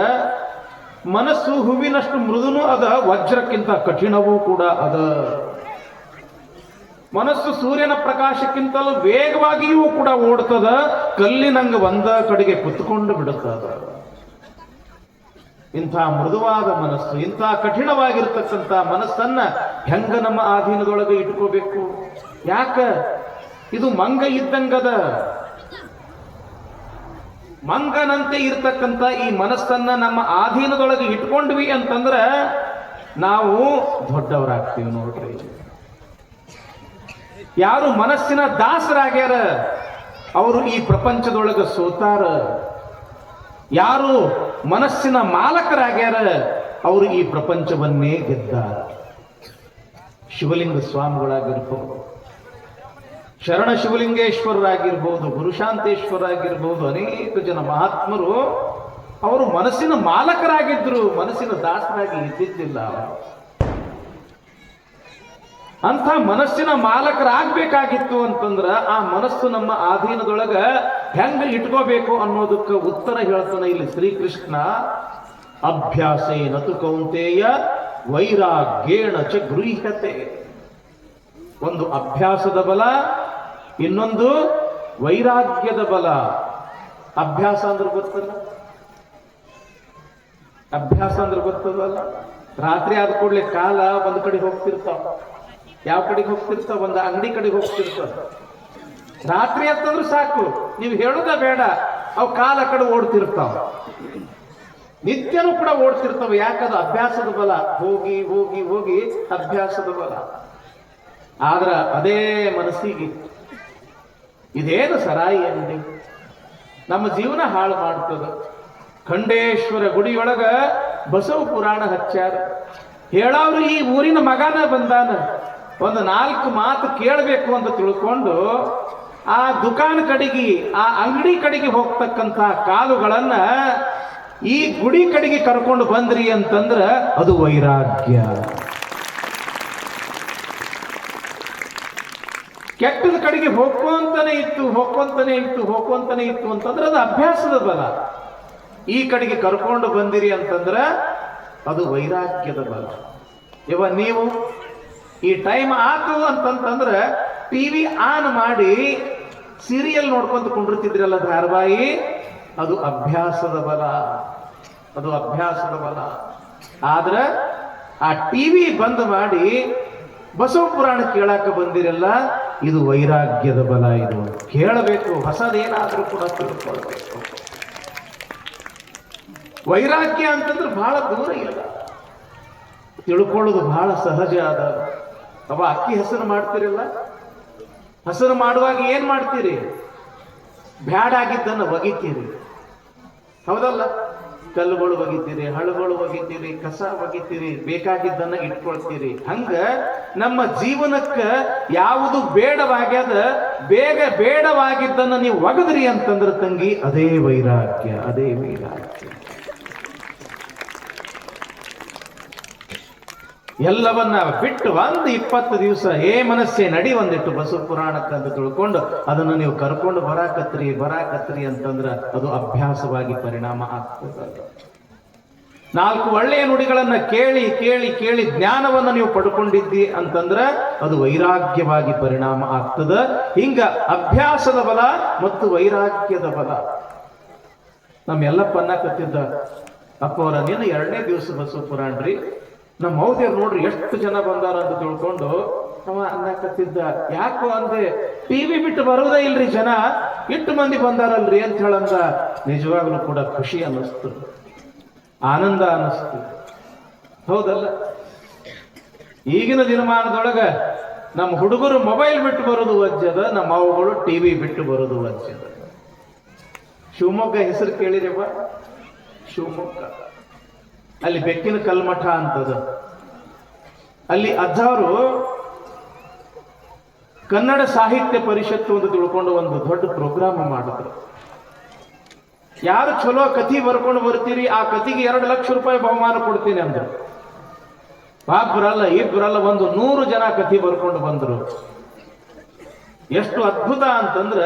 ಮನಸ್ಸು ಹೂವಿನಷ್ಟು ಮೃದುನೂ ಅದ, ವಜ್ರಕ್ಕಿಂತ ಕಠಿಣವೂ ಕೂಡ ಅದ. ಮನಸ್ಸು ಸೂರ್ಯನ ಪ್ರಕಾಶಕ್ಕಿಂತಲೂ ವೇಗವಾಗಿಯೂ ಕೂಡ ಓಡ್ತದ, ಕಲ್ಲಿನಂಗ ಒಂದ ಕಡೆಗೆ ಕುತ್ಕೊಂಡು ಬಿಡುತ್ತದ. ಇಂಥ ಮೃದುವಾದ ಮನಸ್ಸು, ಇಂಥ ಕಠಿಣವಾಗಿರ್ತಕ್ಕಂಥ ಮನಸ್ಸನ್ನ ಹೆಂಗ ನಮ್ಮ ಆಧೀನದೊಳಗೆ ಇಟ್ಕೋಬೇಕು? ಯಾಕ? ಇದು ಮಂಗ ಇದ್ದಂಗದ. ಮಂಗನಂತೆ ಇರ್ತಕ್ಕಂಥ ಈ ಮನಸ್ಸನ್ನ ನಮ್ಮ ಆಧೀನದೊಳಗೆ ಇಟ್ಕೊಂಡ್ವಿ ಅಂತಂದ್ರ ನಾವು ದೊಡ್ಡವರಾಗ್ತೀವಿ ನೋಡ್ರಿ. ಯಾರು ಮನಸ್ಸಿನ ದಾಸರಾಗ್ಯಾರ ಅವರು ಈ ಪ್ರಪಂಚದೊಳಗೆ ಸೋತಾರ. ಯಾರು ಮನಸ್ಸಿನ ಮಾಲಕರಾಗ್ಯಾರ ಅವರು ಈ ಪ್ರಪಂಚವನ್ನೇ ಗೆದ್ದಾರ. ಶಿವಲಿಂಗ ಸ್ವಾಮಿಗಳಾಗಿರ್ಬೋದು, ಶರಣ ಶಿವಲಿಂಗೇಶ್ವರರಾಗಿರ್ಬೋದು, ಗುರುಶಾಂತೇಶ್ವರಾಗಿರ್ಬೋದು, ಅನೇಕ ಜನ ಮಹಾತ್ಮರು ಅವರು ಮನಸ್ಸಿನ ಮಾಲಕರಾಗಿದ್ರು, ಮನಸ್ಸಿನ ದಾಸರಾಗಿ ಇದ್ದಿದ್ದಿಲ್ಲ. ಅಂಥ ಮನಸ್ಸಿನ ಮಾಲಕರಾಗಬೇಕಾಗಿತ್ತು ಅಂತಂದ್ರ ಆ ಮನಸ್ಸು ನಮ್ಮ ಆಧೀನದೊಳಗ ಹೆಂಗ ಇಟ್ಕೋಬೇಕು ಅನ್ನೋದಕ್ಕೆ ಉತ್ತರ ಹೇಳ್ತಾನೆ ಇಲ್ಲಿ ಶ್ರೀಕೃಷ್ಣ. ಅಭ್ಯಾಸೇನತು ಕೌಂತೇಯ ವೈರಾಗ್ಯೇಣ ಚ ಗೃಹ್ಯತೆ. ಒಂದು ಅಭ್ಯಾಸದ ಬಲ, ಇನ್ನೊಂದು ವೈರಾಗ್ಯದ ಬಲ. ಅಭ್ಯಾಸ ಅಂದ್ರೆ ಗೊತ್ತಲ್ಲ? ಅಭ್ಯಾಸ ಅಂದ್ರೆ ಗೊತ್ತದಲ್ಲ? ರಾತ್ರಿ ಆದ ಕೂಡಲೇ ಕಾಲ ಒಂದ್ ಕಡೆ ಹೋಗ್ತಿರ್ತಾವ. ಯಾವ ಕಡೆಗೆ ಹೋಗ್ತಿರ್ತಾವ? ಒಂದು ಅಂಗಡಿ ಕಡೆಗೆ ಹೋಗ್ತಿರ್ತಾವ. ರಾತ್ರಿ ಅಂತಂದ್ರೆ ಸಾಕು, ನೀವು ಹೇಳೋದ ಬೇಡ, ಅವು ಕಾಲ ಕಡೆ ಓಡ್ತಿರ್ತಾವ. ನಿತ್ಯನೂ ಕೂಡ ಓಡ್ತಿರ್ತಾವ. ಯಾಕದು ಅಭ್ಯಾಸದ ಬಲ. ಹೋಗಿ ಹೋಗಿ ಹೋಗಿ ಅಭ್ಯಾಸದ ಬಲ. ಆದ್ರ ಅದೇ ಮನಸ್ಸಿಗೆ ಇದೇನು ಸರಾಯಿ ಅಂಗಡಿ ನಮ್ಮ ಜೀವನ ಹಾಳು ಮಾಡ್ತದ. ಖಂಡೇಶ್ವರ ಗುಡಿಯೊಳಗ ಬಸವ ಪುರಾಣ ಹಚ್ಚಾರ. ಹೇಳವ್ರು ಈ ಊರಿನ ಮಗನ ಬಂದಾನ, ಒಂದು 4 ಮಾತು ಕೇಳಬೇಕು ಅಂತ ತಿಳ್ಕೊಂಡು ಆ ದುಕಾನ್ ಕಡೆಗೆ, ಆ ಅಂಗಡಿ ಕಡೆಗೆ ಹೋಗ್ತಕ್ಕಂಥ ಕಾಲುಗಳನ್ನ ಈ ಗುಡಿ ಕಡೆಗೆ ಕರ್ಕೊಂಡು ಬಂದ್ರಿ ಅಂತಂದ್ರ ಅದು ವೈರಾಗ್ಯ. ಕೆಟ್ಟದ ಕಡೆಗೆ ಹೋಗ್ಕೊಂತಾನೆ ಇತ್ತು ಅಂತಂದ್ರೆ ಅದು ಅಭ್ಯಾಸದ ಬಲ. ಈ ಕಡೆಗೆ ಕರ್ಕೊಂಡು ಬಂದಿರಿ ಅಂತಂದ್ರ ಅದು ವೈರಾಗ್ಯದ ಬಲ. ನೀವು ಈ ಟೈಮ್ ಆತು ಅಂತಂತಂದ್ರೆ ಟಿವಿ ಆನ್ ಮಾಡಿ ಸೀರಿಯಲ್ ನೋಡ್ಕೊಂತ ಕುಂಡಿರ್ತಿದ್ರಲ್ಲ ಧಾರಾವಾಹಿ, ಅದು ಅಭ್ಯಾಸದ ಬಲ. ಆದ್ರೆ ಆ ಟಿವಿ ಬಂದ್ ಮಾಡಿ ಬಸವ ಪುರಾಣ ಕೇಳಾಕ ಬಂದಿರಲ್ಲ, ಇದು ವೈರಾಗ್ಯದ ಬಲ. ಇದು ಕೇಳಬೇಕು, ಹೊಸದೇನಾದ್ರೂ ಕೂಡ ತಿಳ್ಕೊಳ್ಬೇಕು. ವೈರಾಗ್ಯ ಅಂತಂದ್ರೆ ಬಹಳ ದೂರ ಇಲ್ಲ, ತಿಳ್ಕೊಳ್ಳೋದು ಬಹಳ ಸಹಜ ಅದ. ಅವ ಅಕ್ಕಿ ಹಸರು ಮಾಡ್ತೀರಲ್ಲ, ಹಸರು ಮಾಡುವಾಗ ಏನ್ ಮಾಡ್ತೀರಿ? ಬ್ಯಾಡಾಗಿದ್ದನ್ನ ಒಗಿತೀರಿ, ಹೌದಲ್ಲ? ಕಲ್ಲುಗಳು ಒಗಿತೀರಿ, ಹಳುಗಳು ಒಗಿತೀರಿ, ಕಸ ಒಗಿತೀರಿ, ಬೇಕಾಗಿದ್ದನ್ನ ಇಟ್ಕೊಳ್ತೀರಿ. ಹಂಗ ನಮ್ಮ ಜೀವನಕ್ಕ ಯಾವುದು ಬೇಡವಾಗ್ಯದ, ಬೇಡವಾಗಿದ್ದನ್ನ ನೀವು ಒಗದ್ರಿ ಅಂತಂದ್ರೆ ತಂಗಿ, ಅದೇ ವೈರಾಗ್ಯ. ಎಲ್ಲವನ್ನ ಬಿಟ್ಟು 20 ದಿವಸ ಮನಸ್ಸೇ ನಡಿ ಒಂದಿಟ್ಟು ಬಸವ ಪುರಾಣಕ್ಕಂತ ತಿಳ್ಕೊಂಡು ಅದನ್ನು ನೀವು ಕರ್ಕೊಂಡು ಬರಾಕತ್ರಿ ಅಂತಂದ್ರ ಅದು ಅಭ್ಯಾಸವಾಗಿ ಪರಿಣಾಮ ಆಗ್ತದೆ. 4 ಒಳ್ಳೆಯ ನುಡಿಗಳನ್ನ ಕೇಳಿ ಜ್ಞಾನವನ್ನ ನೀವು ಪಡ್ಕೊಂಡಿದ್ದಿ ಅಂತಂದ್ರ ಅದು ವೈರಾಗ್ಯವಾಗಿ ಪರಿಣಾಮ ಆಗ್ತದ. ಹಿಂಗ ಅಭ್ಯಾಸದ ಬಲ ಮತ್ತು ವೈರಾಗ್ಯದ ಬಲ. ನಮ್ಮೆಲ್ಲಪ್ಪ ಅನ್ನಕತ್ತಿದ್ದ, ಅಪ್ಪ ಅವರ ನೀನು 2ನೇ ದಿವಸ ಬಸವ ಪುರಾಣ್ರಿ, ನಮ್ಮ ಮೌದ್ಯರು ನೋಡ್ರಿ ಎಷ್ಟು ಜನ ಬಂದಾರ ಅಂತ ತಿಳ್ಕೊಂಡು ಅವ ಅನ್ನಕತ್ತಿದ್ದ. ಯಾಕೋ ಅಂದೆ, ಟಿವಿ ಬಿಟ್ಟು ಬರುವುದೇ ಇಲ್ರಿ ಜನ, ಎಷ್ಟು ಮಂದಿ ಬಂದಾರಲ್ರಿ ಅಂತ ಹೇಳಂದ. ನಿಜವಾಗ್ಲೂ ಕೂಡ ಖುಷಿ ಅನ್ನಿಸ್ತು, ಆನಂದ ಅನ್ನಿಸ್ತು, ಹೌದಲ್ಲ? ಈಗಿನ ದಿನಮಾನದೊಳಗ ನಮ್ಮ ಹುಡುಗರು ಮೊಬೈಲ್ ಬಿಟ್ಟು ಬರೋದು ವಜ್ಜದ, ನಮ್ಮ ಅವುಗಳು ಟಿವಿ ಬಿಟ್ಟು ಬರೋದು ವಜ್ಜದ. ಶಿವಮೊಗ್ಗ ಹೆಸರು ಕೇಳಿರೇವ? ಶಿವಮೊಗ್ಗ, ಅಲ್ಲಿ ಬೆಕ್ಕಿನ ಕಲ್ಮಠ ಅಂತದ. ಅಲ್ಲಿ ಅಜ್ಜವರು ಕನ್ನಡ ಸಾಹಿತ್ಯ ಪರಿಷತ್ತು ಅಂತ ತಿಳ್ಕೊಂಡು ಒಂದು ದೊಡ್ಡ ಪ್ರೋಗ್ರಾಮ್ ಮಾಡಿದ್ರು. ಯಾರು ಚಲೋ ಕಥೆ ಬರ್ಕೊಂಡು ಬರ್ತೀರಿ ಆ ಕಥೆಗೆ 2 ಲಕ್ಷ ರೂಪಾಯಿ ಬಹುಮಾನ ಕೊಡ್ತೀನಿ ಅಂದ್ರು. ಒಬ್ಬರಲ್ಲ ಇಬ್ಬರಲ್ಲ, 100 ಜನ ಕಥೆ ಬರ್ಕೊಂಡು ಬಂದ್ರು. ಎಷ್ಟು ಅದ್ಭುತ ಅಂತಂದ್ರ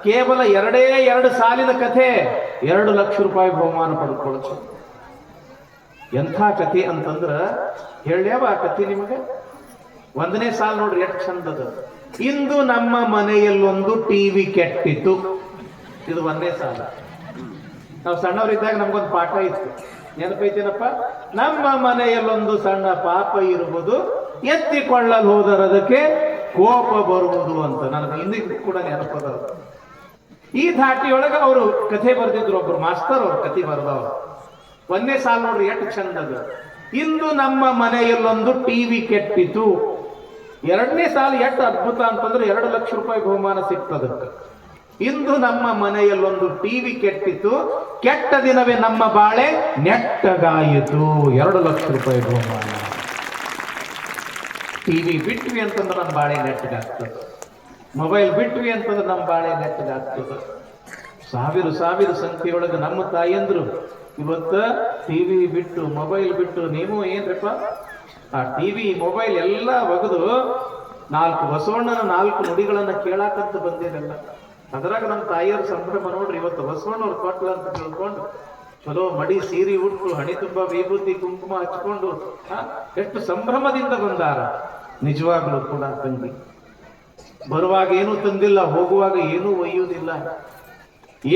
ಕೇವಲ 2 ಸಾಲಿನ ಕಥೆ 2 ಲಕ್ಷ ರೂಪಾಯಿ ಬಹುಮಾನ ಪಡ್ಕೊಳ್ತಾರೆ. ಎಂಥ ಕಥೆ ಅಂತಂದ್ರ ಹೇಳ್ಯಾವ ಆ ಕಥೆ ನಿಮಗೆ? 1ನೇ ಸಾಲ ನೋಡ್ರಿ ಎಷ್ಟು ಚಂದದ. ಇಂದು ನಮ್ಮ ಮನೆಯಲ್ಲೊಂದು ಟಿವಿ ಕೆಟ್ಟಿತು. ಇದು 1ನೇ ಸಾಲ. ನಾವು ಸಣ್ಣವರಿದ್ದಾಗ ನಮ್ಗೊಂದು ಪಾಠ ಇತ್ತು, ನೆನಪೈತೇನಪ್ಪ? ನಮ್ಮ ಮನೆಯಲ್ಲೊಂದು ಸಣ್ಣ ಪಾಪ ಇರುವುದು, ಎತ್ತಿಕೊಳ್ಳಲು ಹೋದರದಕ್ಕೆ ಕೋಪ ಬರುವುದು ಅಂತ ನನಗೆ ಇಂದಿಗೂ ಕೂಡ ನೆನಪದ. ಈ ಧಾಟಿಯೊಳಗ ಅವರು ಕಥೆ ಬರೆದಿದ್ರು, ಒಬ್ರು ಮಾಸ್ತರ್ ಅವ್ರು ಕಥೆ ಬರೆದವ್ರು. 1ನೇ ಸಾಲ ನೋಡ್ರಿ ಎಷ್ಟು ಚಂದದ. ಇಂದು ನಮ್ಮ ಮನೆಯಲ್ಲೊಂದು ಟಿವಿ ಕೆಟ್ಟಿತು. 2ನೇ ಸಾಲ ಎಷ್ಟು ಅದ್ಭುತ ಅಂತಂದ್ರೆ 2 ಲಕ್ಷ ರೂಪಾಯಿ ಬಹುಮಾನ ಸಿಗ್ತದಕ್ಕೆ. ಇಂದು ನಮ್ಮ ಮನೆಯಲ್ಲೊಂದು ಟಿವಿ ಕೆಟ್ಟಿತು, ಕೆಟ್ಟ ದಿನವೇ ನಮ್ಮ ಬಾಳೆ ನೆಟ್ಟಗಾಯಿತು. 2 ಲಕ್ಷ ರೂಪಾಯಿ ಬಹುಮಾನ. ಟಿವಿ ಬಿಟ್ವಿ ಅಂತಂದ್ರೆ ನಮ್ಮ ಬಾಳೆ ನೆಟ್ಟಗಾಗ್ತದೆ, ಮೊಬೈಲ್ ಬಿಟ್ವಿ ಅಂತಂದ್ರೆ ನಮ್ಮ ಬಾಳೆ ನೆಟ್ಟಗಾಗ್ತದೆ. ಸಾವಿರ ಸಂಖ್ಯೆಯೊಳಗೆ ನಮ್ಮ ತಾಯಿಯಂದ್ರು ಇವತ್ತ ಟಿವಿ ಬಿಟ್ಟು ಮೊಬೈಲ್ ಬಿಟ್ಟು ನೀವು ಏನ್ರಪ್ಪ ಆ ಟಿವಿ ಮೊಬೈಲ್ ಎಲ್ಲ ಒಗೆದು 4 ಬಸವಣ್ಣನ 4 ನುಡಿಗಳನ್ನ ಕೇಳಾಕಂತ ಬಂದಿರಲ್ಲ. ಅದ್ರಾಗ ನಮ್ಮ ತಾಯಿಯವ್ರ ಸಂಭ್ರಮ ನೋಡ್ರಿ. ಇವತ್ತು ಬಸವಣ್ಣವ್ರು ಕೊಟ್ಲ ಅಂತ ತಿಳ್ಕೊಂಡು ಚಲೋ ಮಡಿ ಸೀರೆ ಉಟ್ಟು ಹಣಿ ತುಂಬ ವಿಭೂತಿ ಕುಂಕುಮ ಹಚ್ಕೊಂಡು ಎಷ್ಟು ಸಂಭ್ರಮದಿಂದ ಬಂದಾರ. ನಿಜವಾಗ್ಲೂ ಕೂಡ ತಂಗಿ ಬರುವಾಗ ಏನೂ ತಂದಿಲ್ಲ, ಹೋಗುವಾಗ ಏನೂ ಒಯ್ಯುವುದಿಲ್ಲ.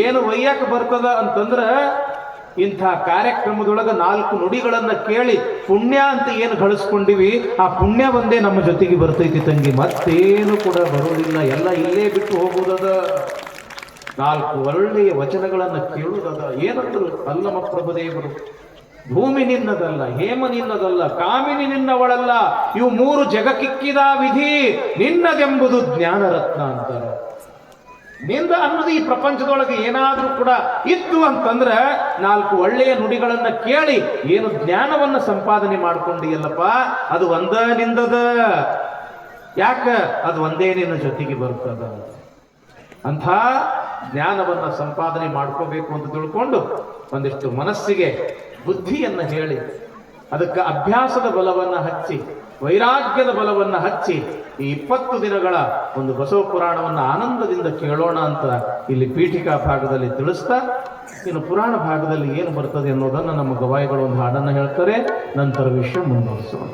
ಏನು ಒಯ್ಯಾಕ ಬರ್ತದ ಅಂತಂದ್ರ ಇಂಥ ಕಾರ್ಯಕ್ರಮದೊಳಗೆ 4 ನುಡಿಗಳನ್ನ ಕೇಳಿ ಪುಣ್ಯ ಅಂತ ಏನು ಗಳಿಸ್ಕೊಂಡಿವಿ, ಆ ಪುಣ್ಯ ಒಂದೇ ನಮ್ಮ ಜೊತೆಗೆ ಬರ್ತೈತಿ ತಂಗಿ, ಮತ್ತೇನು ಕೂಡ ಬರೋದಿಲ್ಲ. ಎಲ್ಲ ಇಲ್ಲೇ ಬಿಟ್ಟು ಹೋಗುವುದದ. 4 ಒಳ್ಳೆಯ ವಚನಗಳನ್ನ ಕೇಳುವುದದ. ಏನಂದ್ರು ಅಲ್ಲಮ ಪ್ರಭುದೇವರು, ಭೂಮಿ ನಿನ್ನದಲ್ಲ, ಹೇಮ ನಿನ್ನದಲ್ಲ, ಕಾಮಿನಿ ನಿನ್ನವಳಲ್ಲ, ಇವು 3 ಜಗಕ್ಕಿಕ್ಕಿದ ವಿಧಿ ನಿನ್ನದೆಂಬುದು ಜ್ಞಾನ ರತ್ನ ಅಂತಾರೆ. ನಿಂದ ಅನ್ನೋದು ಈ ಪ್ರಪಂಚದೊಳಗೆ ಏನಾದ್ರೂ ಕೂಡ ಇತ್ತು ಅಂತಂದ್ರೆ 4 ಒಳ್ಳೆಯ ನುಡಿಗಳನ್ನ ಕೇಳಿ ಏನು ಜ್ಞಾನವನ್ನ ಸಂಪಾದನೆ ಮಾಡ್ಕೊಂಡಿಯಲ್ಲಪ್ಪ, ಅದು ಒಂದ ನಿಂದದ. ಯಾಕ? ಅದು ಒಂದೇ ನಿನ್ನ ಜೊತೆಗೆ ಬರ್ತದ. ಅಂಥ ಜ್ಞಾನವನ್ನ ಸಂಪಾದನೆ ಮಾಡ್ಕೋಬೇಕು ಅಂತ ತಿಳ್ಕೊಂಡು ಒಂದಿಷ್ಟು ಮನಸ್ಸಿಗೆ ಬುದ್ಧಿಯನ್ನ ಹೇಳಿ, ಅದಕ್ಕೆ ಅಭ್ಯಾಸದ ಬಲವನ್ನ ಹಚ್ಚಿ, ವೈರಾಗ್ಯದ ಬಲವನ್ನ ಹಚ್ಚಿ ಈ 20 ದಿನಗಳ ಒಂದು ಬಸವ ಪುರಾಣವನ್ನ ಆನಂದದಿಂದ ಕೇಳೋಣ ಅಂತ ಇಲ್ಲಿ ಪೀಠಿಕಾ ಭಾಗದಲ್ಲಿ ತಿಳಿಸ್ತಾ, ಇನ್ನು ಪುರಾಣ ಭಾಗದಲ್ಲಿ ಏನು ಬರ್ತದೆ ಅನ್ನೋದನ್ನ ನಮ್ಮ ಗವಾಯಿಗಳು ಒಂದು ಹಾಡನ್ನ ಹೇಳ್ತಾರೆ. ನಂತರ ವಿಷಯ ಮುಂದುವರಿಸೋಣ.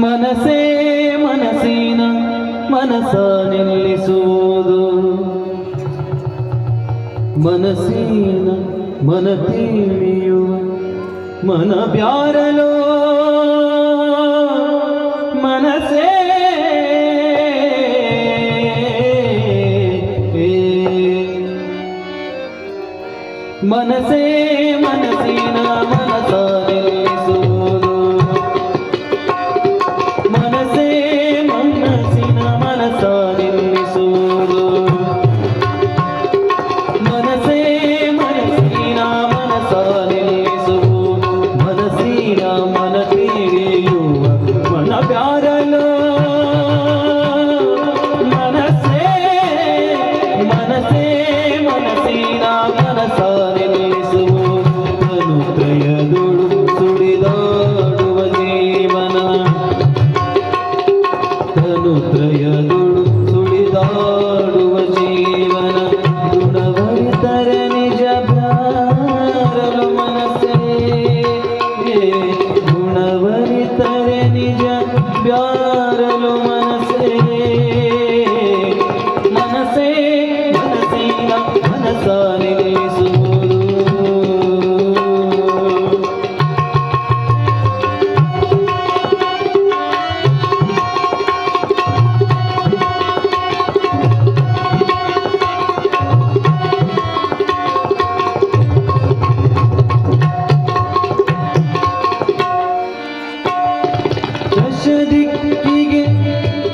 ಮನಸೇ ಮನಸ್ಸಿನ ಮನಸ ನಿಲ್ಲಿಸುವುದು, ಮನಸ್ಸಿನ ಮನತೀಮಿಯುವ ಮನ ಬ್ಯಾರಲೋ ಮನಸೇ ಮನಸೇ ಮನಸ್ಸಿನ ಮನಸ ನಿಲ್ಲಿಸುವುದು, ಮನಸೇ ಮನಸ್ಸಿನ ಮನಸ ನಿಲ್ಲಿಸುವುದು, ಮನಸೇ ಮನಸ್ಸಿನ ಮನಸ ನಿಲ್ಲಿಸುವುದು, ಮನಸ್ಸಿನ ಮನ ತಿಳಿಯುವ ಮನ ಬ್ಯಾರಲೋ ಮನಸೇ ಮನಸೇ ಮನಸ್ಸಿನ ಮನಸ ಅನುತ್ರಯದೊಳು ಸುಳಿದಾಡುವ ಜೀವನ, ಅನುತ್ರಯದೊಳು ಸುಳಿದಾಡುವ ಜೀವನ, ಗುಣವರಿತರೆ ನಿಜ ಬ್ಯಾರಲು ಮನಸ್ಸೇ, ಗುಣವರಿತರೆ ನಿಜ ಬ್ಯಾರಲು ಮನಸ್ಸೇ, ಮನಸ್ಸೇ ಮನಸ್ಸಿನ ಮನಸ ನಿಲ್ಲಿಸುವುದು. ದಿಕ್ಕಿಗೆ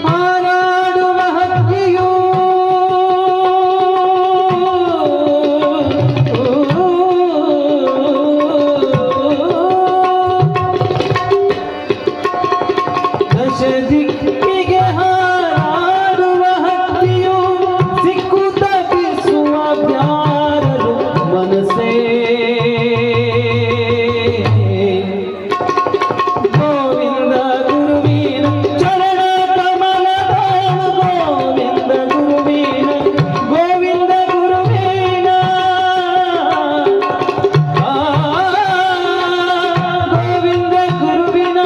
ಹಾರಾಡುವ ಹಕ್ಕಿಯೋ, ದಶ ದಿಕ್ಕಿಗೆ ಹಾರಾಡುವ ಹಕ್ಕಿಯೋ, ಸಿಕ್ಕು ತಪ್ಪಿಸುವ ಬ್ಯಾರಲು ಮನಸ್ಸೇ, ಗೋವಿಂದ ಗುರುವಿನ ಚರಣ ಕಮಲದಾಳು, ಗೋವಿಂದ ಗುರುವಿನ, ಗೋವಿಂದ ಗುರುವಿನ, ಗೋವಿಂದ ಗುರುವಿನ,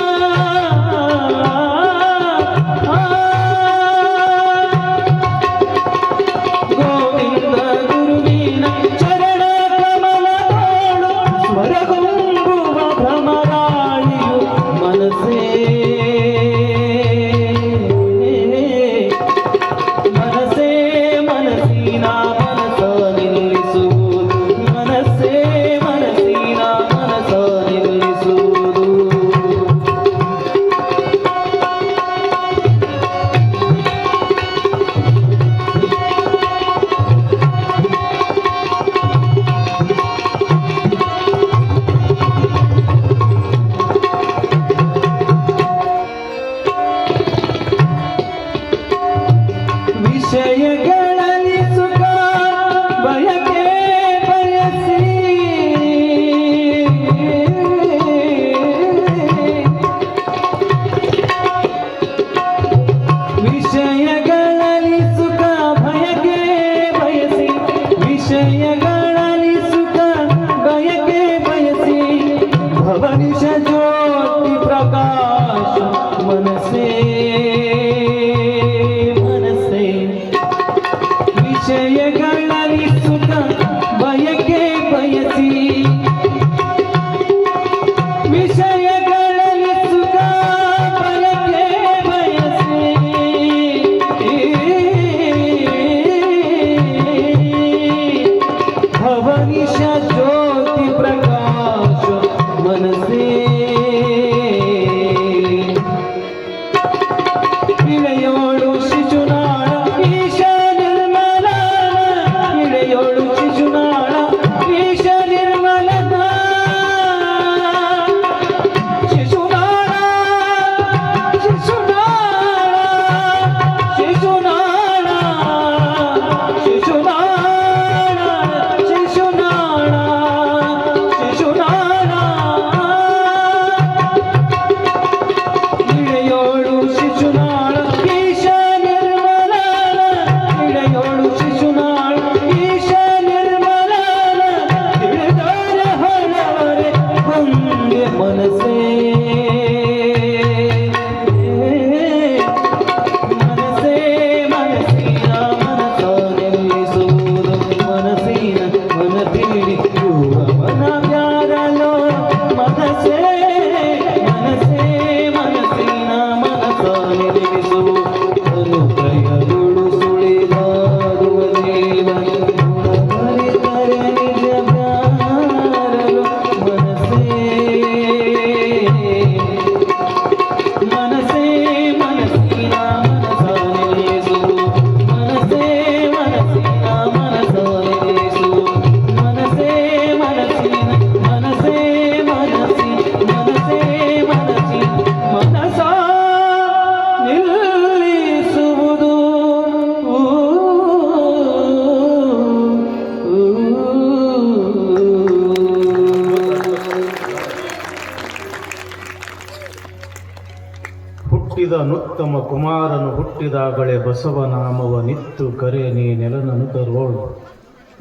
ಹುಟ್ಟಿದ ನುತ್ತಮ ಕುಮಾರನು ಹುಟ್ಟಿದಾಗಲೇ ಬಸವನಾಮವ ನಿತ್ತು ಕರೆ ನೀ ನೆಲನನುತರೋಳು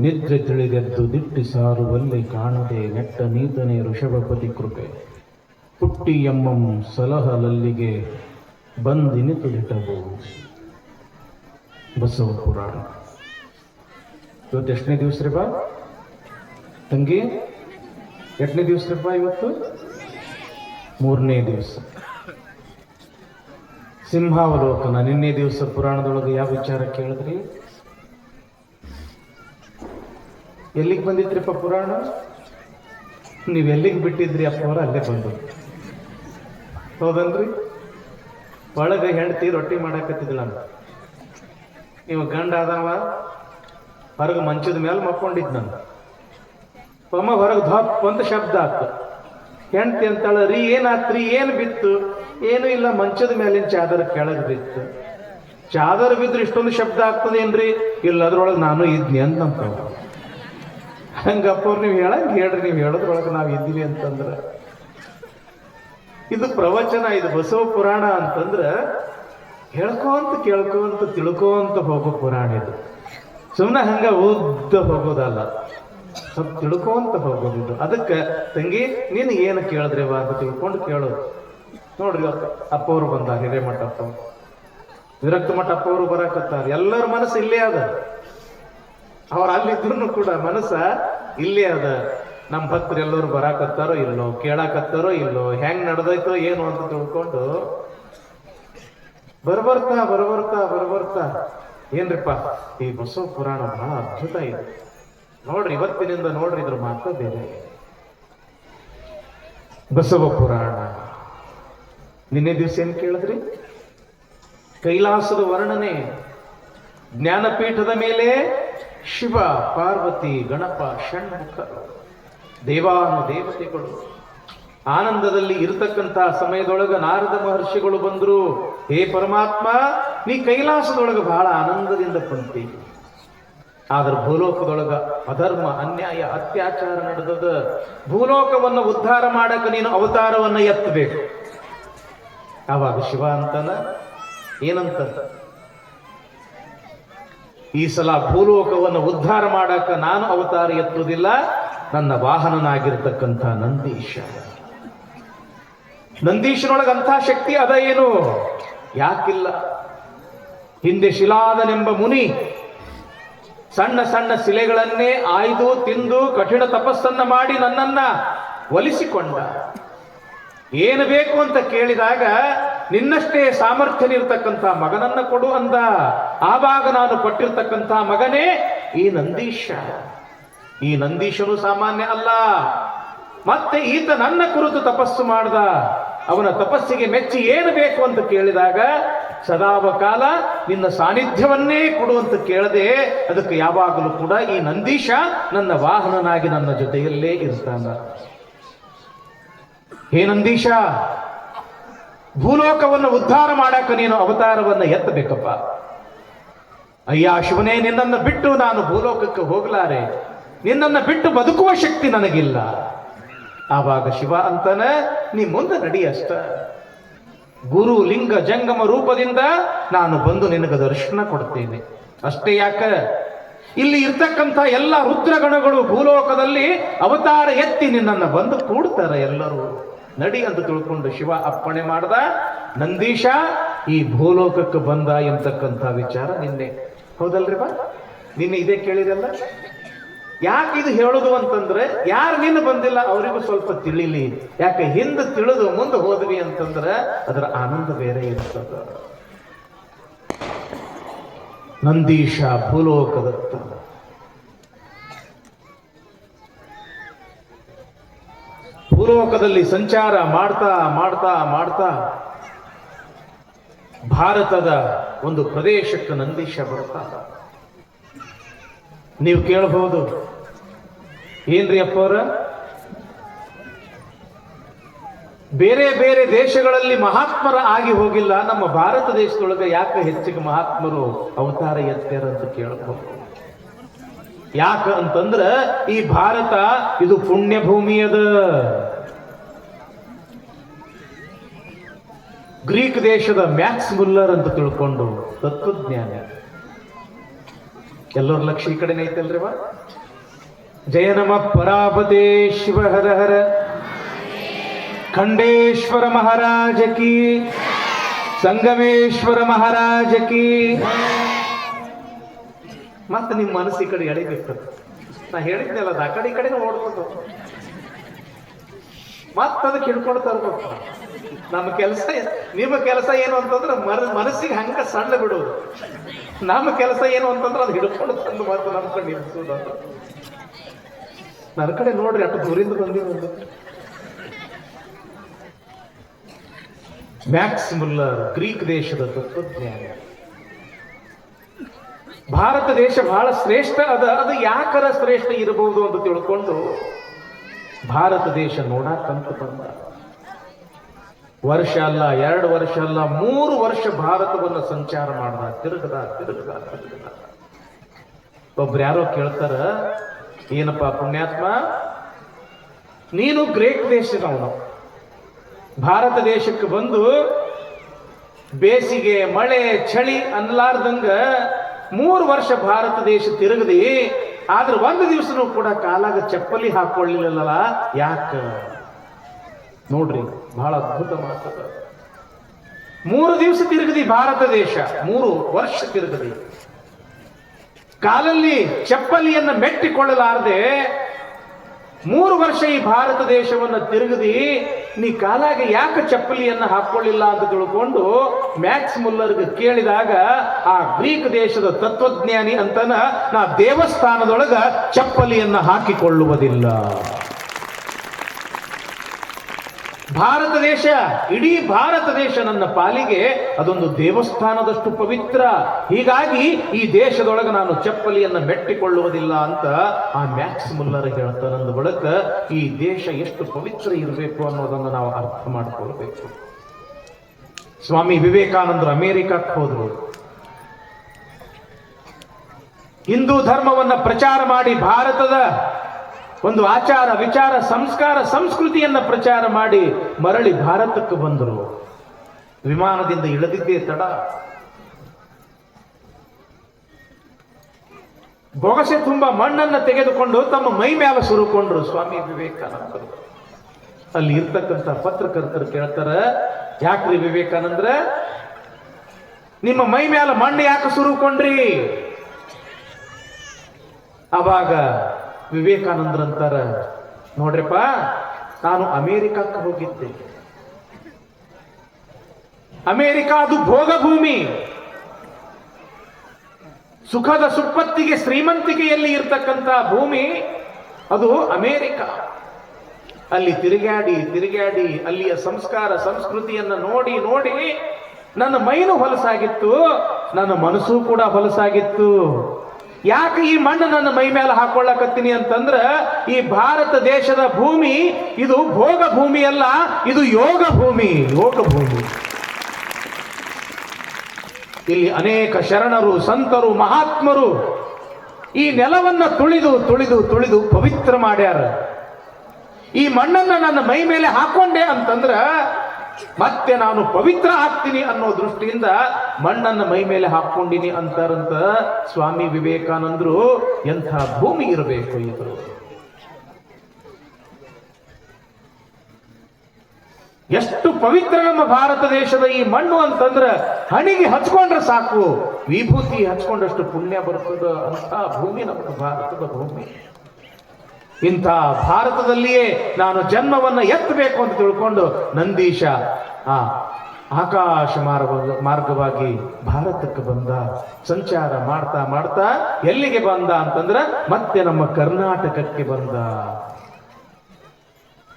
ನಿದ್ರೆ ತಿಳಿದೆದ್ದು ದಿಟ್ಟಿ ಸಾರುವಲ್ಲಿ ಕಾಣದೆ ನೆಟ್ಟ ನೀತನೇ ಋಷಭಪತಿ ಕೃಪೆ ಹುಟ್ಟಿ ಎಮ್ಮಂ ಸಲಹಲಲ್ಲಿಗೆ ಬಂದಿನಿತು ದಿಟವು. ಬಸವ ಪುರಾಣ. ಇವತ್ತು ಎಷ್ಟನೇ ದಿವಸ ರೀ ಬಾ ತಂಗಿ? ಎಷ್ಟನೇ ದಿವಸ ರೀ ಬಾ ಇವತ್ತು? 3ನೇ ದಿವಸ. ಸಿಂಹಾವಲೋಕನ. ನಿನ್ನೆ ದಿವಸ ಪುರಾಣದೊಳಗೆ ಯಾವ ವಿಚಾರ ಕೇಳಿದ್ರಿ? ಎಲ್ಲಿಗೆ ಬಂದಿದ್ರಿಪ್ಪ ಪುರಾಣ? ನೀವು ಎಲ್ಲಿಗೆ ಬಿಟ್ಟಿದ್ರಿ ಅಪ್ಪವರ ಅಲ್ಲೇ ಬಂದು, ಹೌದಲ್ರಿ? ಒಳಗೆ ಹೆಂಡತಿ ರೊಟ್ಟಿ ಮಾಡಾಕತ್ತಿದ್ಳ ಅಂತ. ನೀವು ಗಂಡ ಆದವ ಹೊರಗೆ ಮಂಚದ ಮೇಲೆ ಮಕ್ಕೊಂಡಿದ್ನಂತ. ಒಮ್ಮ ಹೊರಗೆ ಧಪ್ ಅಂತ ಶಬ್ದ ಆತು. ಹೆಂಡತಿ ಅಂತಾಳ, ರೀ ಏನಾತ್ರಿ? ಏನು ಬಿತ್ತು? ಏನು ಇಲ್ಲ, ಮಂಚದ ಮೇಲಿನ ಚಾದರ್ ಕೆಳಗೆ ಬಿತ್ತು. ಚಾದರ್ ಬಿದ್ರೆ ಇಷ್ಟೊಂದು ಶಬ್ದ ಆಗ್ತದೇನ್ರಿ? ಇಲ್ಲ, ಅದ್ರೊಳಗೆ ನಾನು ಇದ್ನಿ ಅಂತ. ಹಂಗಪ್ಪ ಅವ್ರು ನೀವು ಹೇಳ್ರಿ, ನೀವು ಹೇಳೋದ್ರೊಳಗೆ ನಾವು ಇದ್ದೀವಿ ಅಂತಂದ್ರ ಇದು ಪ್ರವಚನ, ಇದು ಬಸವ ಪುರಾಣ ಅಂತಂದ್ರ ಹೇಳ್ಕೋಂತ ಕೇಳ್ಕೋಂತ ತಿಳ್ಕೋಂತ ಹೋಗೋ ಪುರಾಣ ಇದು. ಸುಮ್ಮನೆ ಹಂಗ ಉದ್ದ ಹೋಗೋದಲ್ಲ, ಸ್ವಲ್ಪ ತಿಳ್ಕೋಂತ ಹೋಗೋದು ಇದು. ಅದಕ್ಕೆ ತಂಗಿ ನೀನು ಏನು ಕೇಳಿದ್ರೇವ ಅಂತ ತಿಳ್ಕೊಂಡು ಕೇಳೋದು. ನೋಡ್ರಿ ಅಪ್ಪವ್ರು ಬಂದಾರ, ಹಿರೇಮಠಪ್ಪ, ವಿರಕ್ತ ಮಠಪ್ಪ ಅವರು ಬರಾಕತ್ತಾರ. ಎಲ್ಲರ ಮನಸ್ಸು ಇಲ್ಲೇ ಅದ. ಅವ್ರು ಅಲ್ಲಿದ್ರು ಕೂಡ ಮನಸ್ಸ ಇಲ್ಲೇ ಅದ. ನಮ್ಮ ಭಕ್ತರು ಎಲ್ಲರೂ ಬರಾಕತ್ತಾರೋ ಇಲ್ಲೋ, ಕೇಳಾಕತ್ತಾರೋ ಇಲ್ಲೋ, ಹೆಂಗ್ ನಡೆದೈತೋ ಏನು ಅಂತ ತಿಳ್ಕೊಂಡು ಬರ್ಬರ್ತಾ ಏನ್ರಿಪ್ಪ ಈ ಬಸವ ಪುರಾಣ ಬಹಳ ಅದ್ಭುತ ಇದೆ. ನೋಡ್ರಿ, ಇವತ್ತಿನಿಂದ ನೋಡ್ರಿ, ಇದ್ರ ಮಾತ್ರ ಬೇರೆ. ಬಸವ ಪುರಾಣ. ನಿನ್ನೆ ದಿವಸ ಏನ್ ಕೇಳಿದ್ರಿ? ಕೈಲಾಸದ ವರ್ಣನೆ. ಜ್ಞಾನಪೀಠದ ಮೇಲೆ ಶಿವ, ಪಾರ್ವತಿ, ಗಣಪ, ಷಣ್ಮುಖ ದೇವಾನು ದೇವತೆಗಳು ಆನಂದದಲ್ಲಿ ಇರತಕ್ಕಂತಹ ಸಮಯದೊಳಗ ನಾರದ ಮಹರ್ಷಿಗಳು ಬಂದ್ರು. ಹೇ ಪರಮಾತ್ಮ, ನೀ ಕೈಲಾಸದೊಳಗ ಬಹಳ ಆನಂದದಿಂದ ಕುಂತಿ. ಆದ್ರ ಭೂಲೋಕದೊಳಗ ಅಧರ್ಮ, ಅನ್ಯಾಯ, ಅತ್ಯಾಚಾರ ನಡೆದದ. ಭೂಲೋಕವನ್ನು ಉದ್ಧಾರ ಮಾಡಕ ನೀನು ಅವತಾರವನ್ನ ಎತ್ತಬೇಕು. ಆವಾಗ ಶಿವ ಅಂತಾನ, ಏನಂತ? ಈ ಸಲ ಭೂಲೋಕವನ್ನು ಉದ್ಧಾರ ಮಾಡಕ ನಾನು ಅವತಾರ ಎತ್ತುವುದಿಲ್ಲ, ನನ್ನ ವಾಹನನಾಗಿರ್ತಕ್ಕಂಥ ನಂದೀಶ. ನಂದೀಶನೊಳಗಂಥ ಶಕ್ತಿ ಅದ ಏನು? ಯಾಕಿಲ್ಲ? ಹಿಂದೆ ಶಿಲಾದನೆಂಬ ಮುನಿ ಸಣ್ಣ ಸಣ್ಣ ಶಿಲೆಗಳನ್ನೇ ಆಯ್ದು ತಿಂದು ಕಠಿಣ ತಪಸ್ಸನ್ನ ಮಾಡಿ ನನ್ನನ್ನ ಒಲಿಸಿಕೊಂಡ. ಏನು ಬೇಕು ಅಂತ ಕೇಳಿದಾಗ ನಿನ್ನಷ್ಟೇ ಸಾಮರ್ಥ್ಯನಿರ್ತಕ್ಕಂಥ ಮಗನನ್ನ ಕೊಡು ಅಂದ. ಆವಾಗ ನಾನು ಕೊಟ್ಟಿರ್ತಕ್ಕಂಥ ಮಗನೇ ಈ ನಂದೀಶ. ಈ ನಂದೀಶನು ಸಾಮಾನ್ಯ ಅಲ್ಲ. ಮತ್ತೆ ಈತ ನನ್ನ ಕುರಿತು ತಪಸ್ಸು ಮಾಡ್ದ. ಅವನ ತಪಸ್ಸಿಗೆ ಮೆಚ್ಚಿ ಏನು ಬೇಕು ಅಂತ ಕೇಳಿದಾಗ ಸದಾವಕಾಲ ನಿನ್ನ ಸಾನ್ನಿಧ್ಯವನ್ನೇ ಕೊಡುವಂತ ಕೇಳದೆ, ಅದಕ್ಕೆ ಯಾವಾಗಲೂ ಕೂಡ ಈ ನಂದೀಶ ನನ್ನ ವಾಹನನಾಗಿ ನನ್ನ ಜೊತೆಯಲ್ಲೇ ಇರ್ತಾನ. ಹೇ ನಂದೀಶ, ಭೂಲೋಕವನ್ನು ಉದ್ಧಾರ ಮಾಡಕ ನೀನು ಅವತಾರವನ್ನ ಎತ್ತಬೇಕಪ್ಪ. ಅಯ್ಯ ಶಿವನೇ, ನಿನ್ನನ್ನು ಬಿಟ್ಟು ನಾನು ಭೂಲೋಕಕ್ಕೆ ಹೋಗಲಾರೆ. ನಿನ್ನನ್ನು ಬಿಟ್ಟು ಬದುಕುವ ಶಕ್ತಿ ನನಗಿಲ್ಲ. ಆವಾಗ ಶಿವ ಅಂತಾನ, ನೀ ಮುಂದೆ ನಡಿ ಅಷ್ಟ. ಗುರು ಲಿಂಗ ಜಂಗಮ ರೂಪದಿಂದ ನಾನು ಬಂದು ನಿನಗೆ ದರ್ಶನ ಕೊಡ್ತೇನೆ. ಅಷ್ಟೇ ಯಾಕ, ಇಲ್ಲಿ ಇರ್ತಕ್ಕಂಥ ಎಲ್ಲ ರುದ್ರಗಣಗಳು ಭೂಲೋಕದಲ್ಲಿ ಅವತಾರ ಎತ್ತಿ ನಿನ್ನನ್ನು ಬಂದು ಕೂಡ್ತಾರೆ ಎಲ್ಲರೂ. ನಡಿ ಅಂತ ತಿಳ್ಕೊಂಡು ಶಿವ ಅಪ್ಪಣೆ ಮಾಡ್ದ. ನಂದೀಶ ಈ ಭೂಲೋಕಕ್ಕೆ ಬಂದ ಎಂತಕ್ಕಂಥ ವಿಚಾರ ನಿನ್ನೆ, ಹೌದಲ್ರಿ ಬಾ? ನಿನ್ನೆ ಇದೇ ಕೇಳಿರಲ್ಲ. ಯಾಕೆ ಇದು ಹೇಳುದು ಅಂತಂದ್ರೆ, ಯಾರು ನಿನ್ನ ಬಂದಿಲ್ಲ ಅವರಿಗೂ ಸ್ವಲ್ಪ ತಿಳಿಲಿ. ಯಾಕೆ ಹಿಂದೆ ತಿಳಿದು ಮುಂದೆ ಹೋದ್ವಿ ಅಂತಂದ್ರೆ ಅದರ ಆನಂದ ಬೇರೆ ಇರ್ತದ. ನಂದೀಶ ಭೂಲೋಕದತ್ತ. ಭೂಲೋಕದಲ್ಲಿ ಸಂಚಾರ ಮಾಡ್ತಾ ಮಾಡ್ತಾ ಮಾಡ್ತಾ ಭಾರತದ ಒಂದು ಪ್ರದೇಶಕ್ಕೆ ನಂದೀಶ ಬರ್ತಾ. ನೀವು ಕೇಳಬಹುದು, ಏನ್ರಿ ಅಪ್ಪವ್ರ, ಬೇರೆ ಬೇರೆ ದೇಶಗಳಲ್ಲಿ ಮಹಾತ್ಮರ ಆಗಿ ಹೋಗಿಲ್ಲ, ನಮ್ಮ ಭಾರತ ದೇಶದೊಳಗೆ ಯಾಕೆ ಹೆಚ್ಚಿಗೆ ಮಹಾತ್ಮರು ಅವತಾರ ಎತ್ತಾರ ಅಂತ ಕೇಳಬಹುದು. ಯಾಕ ಅಂತಂದ್ರ ಈ ಭಾರತ ಇದು ಪುಣ್ಯ ಭೂಮಿ ಅದ. ಗ್ರೀಕ್ ದೇಶದ ಮ್ಯಾಕ್ಸ್ ಮುಲ್ಲರ್ ಅಂತ ತಿಳ್ಕೊಂಡು ತತ್ವಜ್ಞಾನಿ. ಎಲ್ಲರ ಲಕ್ಷ್ಯ ಈ ಕಡೆನೇ ಐತಲ್ರಿ ವಾ. ಜಯ ನಮ ಪರಾಪತೆ ಶಿವ ಹರ ಹರ ಖಂಡೇಶ್ವರ ಮಹಾರಾಜ ಕಿ, ಸಂಗಮೇಶ್ವರ ಮಹಾರಾಜ ಕಿ. ಮತ್ತೆ ನಿಮ್ಮ ಮನಸ್ಸು ಈ ಕಡೆ ಎಳಿಬೇಕು. ನಾ ಹೇಳಿದ್ನಲ್ಲ ಅದು ಆ ಕಡೆ ಈ ಕಡೆನೂ ಓಡ್ತದ. ಮತ್ತದಕ್ಕೆ ಹಿಡ್ಕೊಂಡು ತರ್ಬೇಕು. ನಮ್ಮ ಕೆಲಸ, ನಿಮ್ಮ ಕೆಲಸ ಏನು ಅಂತಂದ್ರೆ ಮನಸ್ಸಿಗೆ ಹಂಗ ಸಣ್ಣ ಬಿಡುವುದು. ನಮ್ಮ ಕೆಲಸ ಏನು ಅಂತಂದ್ರೆ ಅದು ಹಿಡ್ಕೊಂಡು ತಂದು ಮತ್ತೆ ನಮ್ಮ ಕಡೆ ನಿಲ್ಲಿಸುವುದು. ನನ್ನ ಕಡೆ ನೋಡ್ರಿ ಅಷ್ಟು ದೂರಿಂದ ಬಂದಿರೋದು. ಮ್ಯಾಕ್ಸ್ ಮುಲ್ಲರ್ ಗ್ರೀಕ್ ದೇಶದ ತತ್ವಜ್ಞಾನಿ. ಭಾರತ ದೇಶ ಬಹಳ ಶ್ರೇಷ್ಠ ಅದ. ಅದು ಯಾಕರ ಶ್ರೇಷ್ಠ ಇರಬಹುದು ಅಂತ ತಿಳ್ಕೊಂಡು ಭಾರತ ದೇಶ ನೋಡಕ್ಕಂತ ಬಂದ. ವರ್ಷ ಅಲ್ಲ, 2 ವರ್ಷ ಅಲ್ಲ, 3 ವರ್ಷ ಭಾರತವನ್ನು ಸಂಚಾರ ಮಾಡ್ದ. ತಿರುಗದ. ಒಬ್ರು ಯಾರೋ ಕೇಳ್ತಾರ, ಏನಪ್ಪ ಪುಣ್ಯಾತ್ಮ, ನೀನು ಗ್ರೀಕ್ ದೇಶದವನು, ಭಾರತ ದೇಶಕ್ಕೆ ಬಂದು ಬೇಸಿಗೆ ಮಳೆ ಚಳಿ ಅನ್ಲಾರ್ದಂಗ 3 ವರ್ಷ ಭಾರತ ದೇಶ ತಿರುಗದಿ, ಆದ್ರೆ 1 ದಿವಸನೂ ಕೂಡ ಕಾಲಾಗ ಚಪ್ಪಲಿ ಹಾಕೊಳ್ಳಿಲ್ಲಲ್ಲ, ಯಾಕ? ನೋಡ್ರಿ, ಬಹಳ ಅದ್ಭುತ ಮಾತದ. 3 ದಿವಸ ತಿರುಗದಿ ಭಾರತ ದೇಶ, 3 ವರ್ಷ ತಿರುಗದಿ, ಕಾಲಲ್ಲಿ ಚಪ್ಪಲಿಯನ್ನು ಮೆಟ್ಟಿಕೊಳ್ಳಲಾರದೆ 3 ವರ್ಷ ಈ ಭಾರತ ದೇಶವನ್ನು ತಿರುಗದಿ, ನೀ ಕಾಲಾಗ ಯಾಕೆ ಚಪ್ಪಲಿಯನ್ನ ಹಾಕೊಳ್ಳಿಲ್ಲ ಅಂತ ತಿಳ್ಕೊಂಡು ಮ್ಯಾಕ್ಸ್ ಮುಲ್ಲರ್ಗೆ ಕೇಳಿದಾಗ, ಆ ಗ್ರೀಕ್ ದೇಶದ ತತ್ವಜ್ಞಾನಿ ಅಂತನ, ನಾ ದೇವಸ್ಥಾನದೊಳಗ ಚಪ್ಪಲಿಯನ್ನ ಹಾಕಿಕೊಳ್ಳುವುದಿಲ್ಲ. ಭಾರತ ದೇಶ, ಇಡೀ ಭಾರತ ದೇಶ ನನ್ನ ಪಾಲಿಗೆ ಅದೊಂದು ದೇವಸ್ಥಾನದಷ್ಟು ಪವಿತ್ರ. ಹೀಗಾಗಿ ಈ ದೇಶದೊಳಗೆ ನಾನು ಚಪ್ಪಲಿಯನ್ನು ಮೆಟ್ಟಿಕೊಳ್ಳುವುದಿಲ್ಲ ಅಂತ ಆ ಮ್ಯಾಕ್ಸ್ ಮುಲ್ಲರ್ ಹೇಳ್ತಾನಂದ ಬಳಿಕ ಈ ದೇಶ ಎಷ್ಟು ಪವಿತ್ರ ಇರಬೇಕು ಅನ್ನೋದನ್ನು ನಾವು ಅರ್ಥ ಮಾಡಿಕೊಳ್ಬೇಕು. ಸ್ವಾಮಿ ವಿವೇಕಾನಂದರು ಅಮೆರಿಕಕ್ಕೆ ಹೋದ್ರು. ಹಿಂದೂ ಧರ್ಮವನ್ನ ಪ್ರಚಾರ ಮಾಡಿ, ಭಾರತದ ಒಂದು ಆಚಾರ ವಿಚಾರ ಸಂಸ್ಕಾರ ಸಂಸ್ಕೃತಿಯನ್ನ ಪ್ರಚಾರ ಮಾಡಿ ಮರಳಿ ಭಾರತಕ್ಕೆ ಬಂದರು. ವಿಮಾನದಿಂದ ಇಳಿದಿದ್ದೇ ತಡ. ಬೊಗಸೆ ತುಂಬಾ ಮಣ್ಣನ್ನ ತೆಗೆದುಕೊಂಡು ತಮ್ಮ ಮೈ ಮೇಲೆ ಸುರುಕೊಂಡ್ರು ಸ್ವಾಮಿ ವಿವೇಕಾನಂದರು. ಅಲ್ಲಿ ಇರ್ತಕ್ಕಂಥ ಪತ್ರಕರ್ತರು ಕೇಳ್ತಾರ, ಯಾಕ್ರಿ ವಿವೇಕಾನಂದ್ರ, ನಿಮ್ಮ ಮೈ ಮೇಲೆ ಮಣ್ಣು ಯಾಕೆ ಸುರುಕೊಂಡ್ರಿ? ಅವಾಗ ವಿವೇಕಾನಂದರಂತಾರ, ನೋಡ್ರಪ್ಪ, ನಾನು ಅಮೆರಿಕಕ್ಕೆ ಹೋಗಿದ್ದೆ. ಅಮೆರಿಕ ಅದು ಭೋಗ ಭೂಮಿ. ಸುಖದ ಸುಪ್ಪತ್ತಿಗೆ ಶ್ರೀಮಂತಿಕೆಯಲ್ಲಿ ಇರ್ತಕ್ಕಂಥ ಭೂಮಿ ಅದು ಅಮೆರಿಕ. ಅಲ್ಲಿ ತಿರುಗಾಡಿ ಅಲ್ಲಿಯ ಸಂಸ್ಕಾರ ಸಂಸ್ಕೃತಿಯನ್ನ ನೋಡಿ ನನ್ನ ಮೈನು ಹೊಲಸಾಗಿತ್ತು, ನನ್ನ ಮನಸ್ಸು ಕೂಡ ಹೊಲಸಾಗಿತ್ತು. ಯಾಕೆ ಈ ಮಣ್ಣು ನನ್ನ ಮೈ ಮೇಲೆ ಹಾಕೊಳ್ಳಕತ್ತೀನಿ ಅಂತಂದ್ರ, ಈ ಭಾರತ ದೇಶದ ಭೂಮಿ ಇದು ಭೋಗ ಭೂಮಿ ಅಲ್ಲ, ಇದು ಯೋಗ ಭೂಮಿ. ಇಲ್ಲಿ ಅನೇಕ ಶರಣರು, ಸಂತರು, ಮಹಾತ್ಮರು ಈ ನೆಲವನ್ನ ತುಳಿದು ಪವಿತ್ರ ಮಾಡ್ಯಾರ. ಈ ಮಣ್ಣನ್ನ ನನ್ನ ಮೈ ಮೇಲೆ ಹಾಕೊಂಡೆ ಅಂತಂದ್ರ ಮತ್ತೆ ನಾನು ಪವಿತ್ರ ಆಗ್ತೀನಿ ಅನ್ನೋ ದೃಷ್ಟಿಯಿಂದ ಮಣ್ಣನ್ನ ಮೈ ಮೇಲೆ ಹಾಕೊಂಡಿನಿ ಅಂತಾರಂತ ಸ್ವಾಮಿ ವಿವೇಕಾನಂದರು. ಎಂಥ ಭೂಮಿ ಇರಬೇಕು ಇದು! ಎಷ್ಟು ಪವಿತ್ರ ನಮ್ಮ ಭಾರತ ದೇಶದ ಈ ಮಣ್ಣು ಅಂತಂದ್ರ, ಹಣಿಗೆ ಹಚ್ಕೊಂಡ್ರೆ ಸಾಕು, ವಿಭೂತಿ ಹಚ್ಕೊಂಡಷ್ಟು ಪುಣ್ಯ ಬರ್ತದ ಅಂತ ಭೂಮಿ ನಮ್ಮ ಭಾರತದ ಭೂಮಿ. ಇಂಥ ಭಾರತದಲ್ಲಿಯೇ ನಾನು ಜನ್ಮವನ್ನ ಎತ್ತಬೇಕು ಅಂತ ತಿಳ್ಕೊಂಡು ನಂದೀಶ ಆಕಾಶ ಮಾರ್ಗವಾಗಿ ಭಾರತಕ್ಕೆ ಬಂದ. ಸಂಚಾರ ಮಾಡ್ತಾ ಎಲ್ಲಿಗೆ ಬಂದ ಅಂತಂದ್ರ ಮತ್ತೆ ನಮ್ಮ ಕರ್ನಾಟಕಕ್ಕೆ ಬಂದ.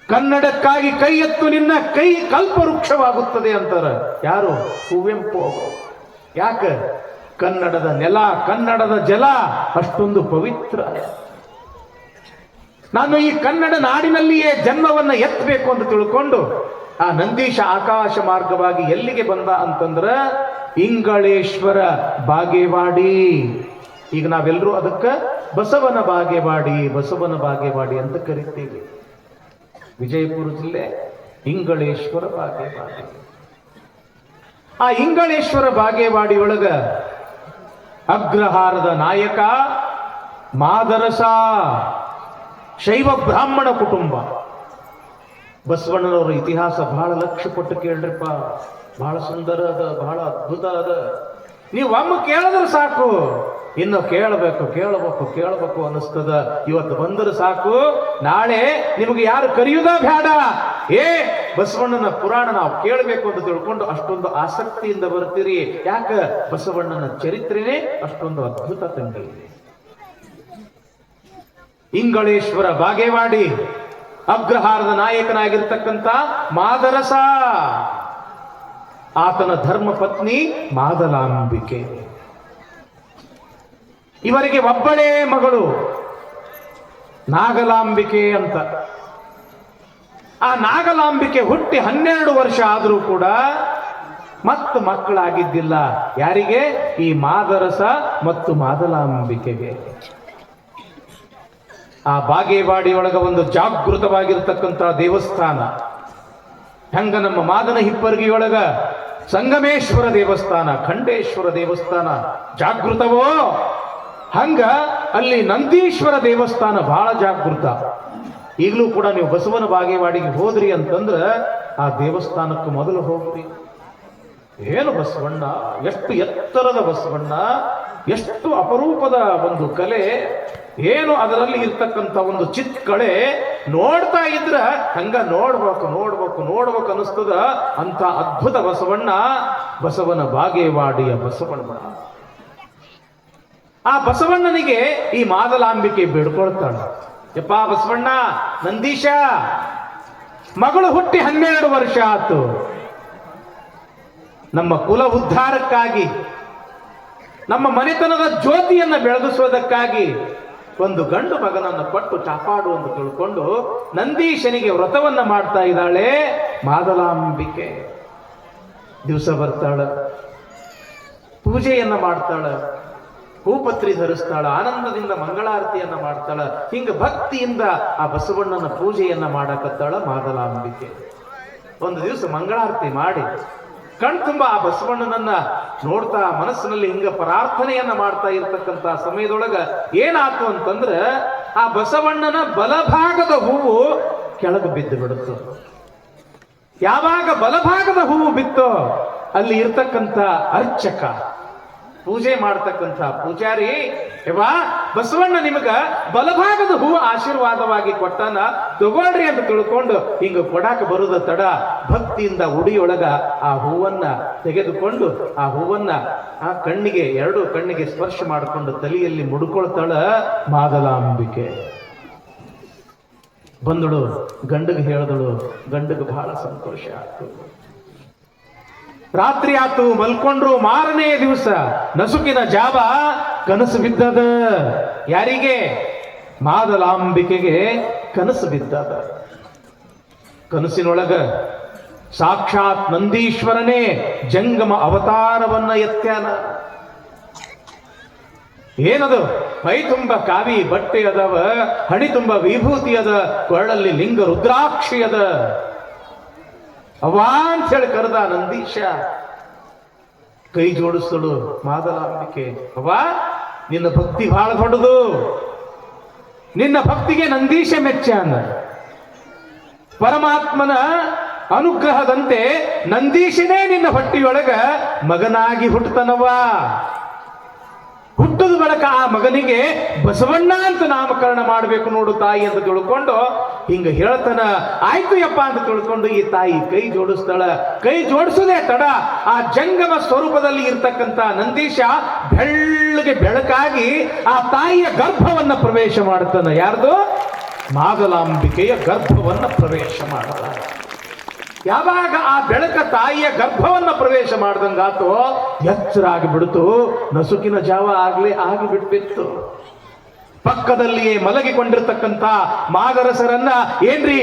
ಕನ್ನಡಕ್ಕಾಗಿ ಕೈ ಎತ್ತು, ನಿನ್ನ ಕೈ ಕಲ್ಪವೃಕ್ಷವಾಗುತ್ತದೆ ಅಂತಾರ ಯಾರು? ಕುವೆಂಪು ಅವರು. ಯಾಕ? ಕನ್ನಡದ ನೆಲ, ಕನ್ನಡದ ಜಲ ಅಷ್ಟೊಂದು ಪವಿತ್ರ. ನಾನು ಈ ಕನ್ನಡ ನಾಡಿನಲ್ಲಿಯೇ ಜನ್ಮವನ್ನ ಎತ್ತಬೇಕು ಅಂತ ತಿಳ್ಕೊಂಡು ಆ ನಂದೀಶ ಆಕಾಶ ಮಾರ್ಗವಾಗಿ ಎಲ್ಲಿಗೆ ಬಂದ ಅಂತಂದ್ರ ಇಂಗಳೇಶ್ವರ ಬಾಗೇವಾಡಿ. ಈಗ ನಾವೆಲ್ಲರೂ ಅದಕ್ಕ ಬಸವನ ಬಾಗೇವಾಡಿ ಅಂತ ಕರಿತೀವಿ. ವಿಜಯಪುರ ಜಿಲ್ಲೆ ಇಂಗಳೇಶ್ವರ ಬಾಗೇವಾಡಿ. ಆ ಇಂಗಳೇಶ್ವರ ಬಾಗೇವಾಡಿಯೊಳಗ ಅಗ್ರಹಾರದ ನಾಯಕ ಮಾದರಸ ಶೈವ ಬ್ರಾಹ್ಮಣ ಕುಟುಂಬ. ಬಸವಣ್ಣನವರ ಇತಿಹಾಸ ಬಹಳ ಲಕ್ಷ್ಯ ಕೊಟ್ಟು ಕೇಳ್ರಿಪ್ಪ, ಬಹಳ ಸುಂದರ ಅದ, ಬಹಳ ಅದ್ಭುತ ಅದ. ನೀವು ಒಮ್ಮೆ ಕೇಳಿದ್ರೆ ಸಾಕು, ಇನ್ನು ಕೇಳಬೇಕು ಅನಿಸ್ತದ. ಇವತ್ತು ಬಂದ್ರೆ ಸಾಕು, ನಾಳೆ ನಿಮಗೆ ಯಾರು ಕರೆಯುವುದ ಬೇಡ. ಬಸವಣ್ಣನ ಪುರಾಣ ನಾವು ಕೇಳಬೇಕು ಅಂತ ತಿಳ್ಕೊಂಡು ಅಷ್ಟೊಂದು ಆಸಕ್ತಿಯಿಂದ ಬರ್ತೀರಿ. ಯಾಕ? ಬಸವಣ್ಣನ ಚರಿತ್ರೆನೇ ಅಷ್ಟೊಂದು ಅದ್ಭುತ ತಂಗಿ. ಇಂಗಳೇಶ್ವರ ಬಾಗೇವಾಡಿ ಅಗ್ರಹಾರದ ನಾಯಕನಾಗಿರ್ತಕ್ಕಂಥ ಮಾದರಸ, ಆತನ ಧರ್ಮ ಪತ್ನಿ ಮಾದಲಾಂಬಿಕೆ. ಇವರಿಗೆ ಒಬ್ಬಳೇ ಮಗಳು ನಾಗಲಾಂಬಿಕೆ ಅಂತ. ಆ ನಾಗಲಾಂಬಿಕೆ ಹುಟ್ಟಿ 12 ವರ್ಷ ಆದರೂ ಕೂಡ ಮತ್ತು ಮಕ್ಕಳಾಗಿದ್ದಿಲ್ಲ. ಯಾರಿಗೆ? ಈ ಮಾದರಸ ಮತ್ತು ಮಾದಲಾಂಬಿಕೆಗೆ. ಆ ಬಾಗೇವಾಡಿಯೊಳಗ ಒಂದು ಜಾಗೃತವಾಗಿರ್ತಕ್ಕಂಥ ದೇವಸ್ಥಾನ. ಹಂಗ ನಮ್ಮ ಮಾದನ ಹಿಪ್ಪರ್ಗಿಯೊಳಗ ಸಂಗಮೇಶ್ವರ ದೇವಸ್ಥಾನ, ಖಂಡೇಶ್ವರ ದೇವಸ್ಥಾನ ಜಾಗೃತವೋ, ಹಂಗ ಅಲ್ಲಿ ನಂದೀಶ್ವರ ದೇವಸ್ಥಾನ ಬಹಳ ಜಾಗೃತ. ಈಗಲೂ ಕೂಡ ನೀವು ಬಸವನ ಬಾಗೇವಾಡಿಗೆ ಹೋದ್ರಿ ಅಂತಂದ್ರ ಆ ದೇವಸ್ಥಾನಕ್ಕೆ ಮೊದಲು ಹೋಗ್ರಿ. ಏನು ಬಸವಣ್ಣ, ಎಷ್ಟು ಎತ್ತರದ ಬಸವಣ್ಣ, ಎಷ್ಟು ಅಪರೂಪದ ಒಂದು ಕಲೆ, ಏನು ಅದರಲ್ಲಿ ಇರ್ತಕ್ಕಂಥ ಒಂದು ಚಿತ್ಕಳೆ ನೋಡ್ತಾ ಇದ್ರ ಹಂಗ ನೋಡ್ಬೇಕು ಅನಿಸ್ತದ. ಅಂತ ಅದ್ಭುತ ಬಸವಣ್ಣ, ಬಸವನ ಬಾಗೇವಾಡಿಯ ಬಸವಣ್ಣ. ಆ ಬಸವಣ್ಣನಿಗೆ ಈ ಮಾದಲಾಂಬಿಕೆ ಬೇಡ್ಕೊಳ್ತಾಳ, ಯಪ್ಪ ಬಸವಣ್ಣ, ನಂದೀಶ, ಮಗಳು ಹುಟ್ಟಿ 12 ವರ್ಷ ಆತು. ನಮ್ಮ ಕುಲ ಉದ್ಧಾರಕ್ಕಾಗಿ, ನಮ್ಮ ಮನೆತನದ ಜ್ಯೋತಿಯನ್ನ ಬೆಳಗಿಸೋದಕ್ಕಾಗಿ ಒಂದು ಗಂಡು ಮಗನನ್ನು ಕೊಟ್ಟು ಕಾಪಾಡು ಅಂತ ತಿಳ್ಕೊಂಡು ನಂದೀಶನಿಗೆ ವ್ರತವನ್ನ ಮಾಡ್ತಾ ಇದ್ದಾಳೆ ಮಾದಲಾಂಬಿಕೆ. ದಿವಸ ಬರ್ತಾಳ, ಪೂಜೆಯನ್ನ ಮಾಡ್ತಾಳ, ಹೂಪತ್ರಿ ಧರಿಸ್ತಾಳ, ಆನಂದದಿಂದ ಮಂಗಳಾರತಿಯನ್ನ ಮಾಡ್ತಾಳ. ಹಿಂಗ ಭಕ್ತಿಯಿಂದ ಆ ಬಸವಣ್ಣನ ಪೂಜೆಯನ್ನ ಮಾಡಕತ್ತಾಳ ಮಾದಲಾಂಬಿಕೆ. ಒಂದು ದಿವಸ ಮಂಗಳಾರತಿ ಮಾಡಿ ಕಣ್ ತುಂಬ ಆ ಬಸವಣ್ಣನನ್ನ ನೋಡ್ತಾ ಮನಸ್ಸಿನಲ್ಲಿ ಹಿಂಗ ಪ್ರಾರ್ಥನೆಯನ್ನ ಮಾಡ್ತಾ ಇರ್ತಕ್ಕಂಥ ಸಮಯದೊಳಗ ಏನಾಯ್ತು ಅಂತಂದ್ರೆ ಆ ಬಸವಣ್ಣನ ಬಲಭಾಗದ ಹೂವು ಕೆಳಗೆ ಬಿದ್ದು ಬಿಡುತ್ತು. ಯಾವಾಗ ಬಲಭಾಗದ ಹೂವು ಬಿತ್ತೋ ಅಲ್ಲಿ ಇರ್ತಕ್ಕಂಥ ಅರ್ಚಕ, ಪೂಜೆ ಮಾಡ್ತಕ್ಕಂಥ ಪೂಜಾರಿ, ಯವಾ ಬಸವಣ್ಣ ನಿಮಗ ಬಲಭಾಗದ ಹೂವು ಆಶೀರ್ವಾದವಾಗಿ ಕೊಟ್ಟಾನ, ತಗೊಳ್ರಿ ಅಂತ ತಿಳ್ಕೊಂಡು ಹಿಂಗ ಕೊಡಾಕ ಬರುದ ತಡ ಭಕ್ತಿಯಿಂದ ಉಡಿಯೊಳಗ ಆ ಹೂವನ್ನ ತೆಗೆದುಕೊಂಡು ಆ ಹೂವನ್ನ ಆ ಕಣ್ಣಿಗೆ, 2 ಕಣ್ಣಿಗೆ ಸ್ಪರ್ಶ ಮಾಡಿಕೊಂಡು ತಲೆಯಲ್ಲಿ ಮುಡ್ಕೊಳ್ತಾಳ ಮಾದಲಾಂಬಿಕೆ. ಬಂದಳು, ಗಂಡಗೆ ಹೇಳಿದಳು. ಗಂಡಗೆ ಬಹಳ ಸಂತೋಷ ಆಯ್ತು. ರಾತ್ರಿ ಆತು, ಮಲ್ಕೊಂಡ್ರು. ಮಾರನೇ ದಿವಸ ನಸುಕಿನ ಜಾವ ಕನಸು ಬಿದ್ದದ. ಯಾರಿಗೆ? ಮಾದಲಾಂಬಿಕೆಗೆ ಕನಸು ಬಿದ್ದದ. ಕನಸಿನೊಳಗ ಸಾಕ್ಷಾತ್ ನಂದೀಶ್ವರನೇ ಜಂಗಮ ಅವತಾರವನ್ನ ಎತ್ಯಾನ. ಏನದು? ಮೈ ತುಂಬ ಕಾವಿ ಬಟ್ಟೆ ಅದಾವ, ಹಣಿ ತುಂಬ ವಿಭೂತಿ ಅದ, ಕೊರಳಲ್ಲಿ ಲಿಂಗ ರುದ್ರಾಕ್ಷಿ ಅದ. ಅವ್ವಾ ಅಂತ ಹೇಳಿ ಕರೆದ ನಂದೀಶ. ಕೈ ಜೋಡಿಸಲು ಮಾದಲಾಂಬಿಕೆ, ಅವ್ವಾ ನಿನ್ನ ಭಕ್ತಿ ಬಹಳ ದೊಡ್ಡದು, ನಿನ್ನ ಭಕ್ತಿಗೆ ನಂದೀಶ ಮೆಚ್ಚಾನ. ಪರಮಾತ್ಮನ ಅನುಗ್ರಹದಂತೆ ನಂದೀಶನೇ ನಿನ್ನ ಹೊಟ್ಟಿಯೊಳಗ ಮಗನಾಗಿ ಹುಟ್ಟತನವ. ಹುಟ್ಟದ ಬಳಿಕ ಆ ಮಗನಿಗೆ ಬಸವಣ್ಣ ಅಂತ ನಾಮಕರಣ ಮಾಡಬೇಕು ನೋಡು ತಾಯಿ ಅಂತ ತಿಳ್ಕೊಂಡು ಹಿಂಗ ಹೇಳ್ತಾನ. ಆಯ್ತು ಯಪ್ಪ ಅಂತ ತಿಳ್ಕೊಂಡು ಈ ತಾಯಿ ಕೈ ಜೋಡಿಸ್ತಾಳ. ಕೈ ಜೋಡಿಸೋದೇ ತಡ ಆ ಜಂಗಮ ಸ್ವರೂಪದಲ್ಲಿ ಇರ್ತಕ್ಕಂಥ ನಂದೀಶ ಬೆಳ್ಳಗೆ ಬೆಳಕಾಗಿ ಆ ತಾಯಿಯ ಗರ್ಭವನ್ನ ಪ್ರವೇಶ ಮಾಡ್ತಾನ. ಯಾರ್ದು? ಮಾದಲಾಂಬಿಕೆಯ ಗರ್ಭವನ್ನ ಪ್ರವೇಶ ಮಾಡ್ತಾನ. ಯಾವಾಗ ಆ ಬೆಳಕ ತಾಯಿಯ ಗರ್ಭವನ್ನ ಪ್ರವೇಶ ಮಾಡ್ದಂಗಾತು, ಎಚ್ಚರ ಆಗಿಬಿಡ್ತು. ನಸುಕಿನ ಜಾವ ಆಗಿಬಿಟ್ಬಿತ್ತು. ಪಕ್ಕದಲ್ಲಿಯೇ ಮಲಗಿಕೊಂಡಿರ್ತಕ್ಕಂಥ ಮಾದರಸರನ್ನ ಏನ್ರಿ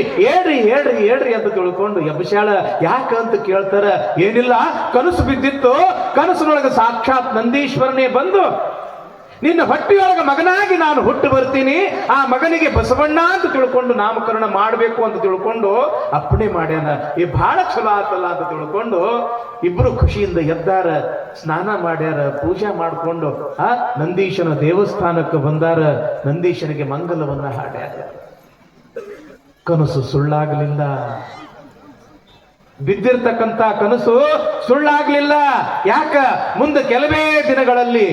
ಹೇಳ್ರಿ ಅಂತ ತಿಳ್ಕೊಂಡು ಎಬ್ಬಶಾಳ. ಯಾಕಂತ ಕೇಳ್ತಾರ. ಏನಿಲ್ಲ, ಕನಸು ಬಿದ್ದಿತ್ತು. ಕನಸಿನೊಳಗೆ ಸಾಕ್ಷಾತ್ ನಂದೀಶ್ವರನೇ ಬಂದು ನಿನ್ನ ಹೊಟ್ಟೆಯೊಳಗೆ ಮಗನಾಗಿ ನಾನು ಹುಟ್ಟು ಬರ್ತೀನಿ, ಆ ಮಗನಿಗೆ ಬಸವಣ್ಣ ಅಂತ ತಿಳ್ಕೊಂಡು ನಾಮಕರಣ ಮಾಡಬೇಕು ಅಂತ ತಿಳ್ಕೊಂಡು ಅಪ್ಪಣೆ ಮಾಡ್ಯಾನ. ಈ ಬಹಳ ಚಲೋ ಆತಲ್ಲ ಅಂತ ತಿಳ್ಕೊಂಡು ಇಬ್ರು ಖುಷಿಯಿಂದ ಎದ್ದಾರ, ಸ್ನಾನ ಮಾಡ್ಯಾರ, ಪೂಜೆ ಮಾಡಿಕೊಂಡು ಆ ನಂದೀಶನ ದೇವಸ್ಥಾನಕ್ಕೆ ಬಂದಾರ. ನಂದೀಶನಿಗೆ ಮಂಗಲವನ್ನ ಹಾಡ್ಯಾರ. ಕನಸು ಸುಳ್ಳಾಗಲಿಲ್ಲ. ಬಿದ್ದಿರ್ತಕ್ಕಂಥ ಕನಸು ಸುಳ್ಳಾಗ್ಲಿಲ್ಲ. ಯಾಕ? ಮುಂದೆ ಕೆಲವೇ ದಿನಗಳಲ್ಲಿ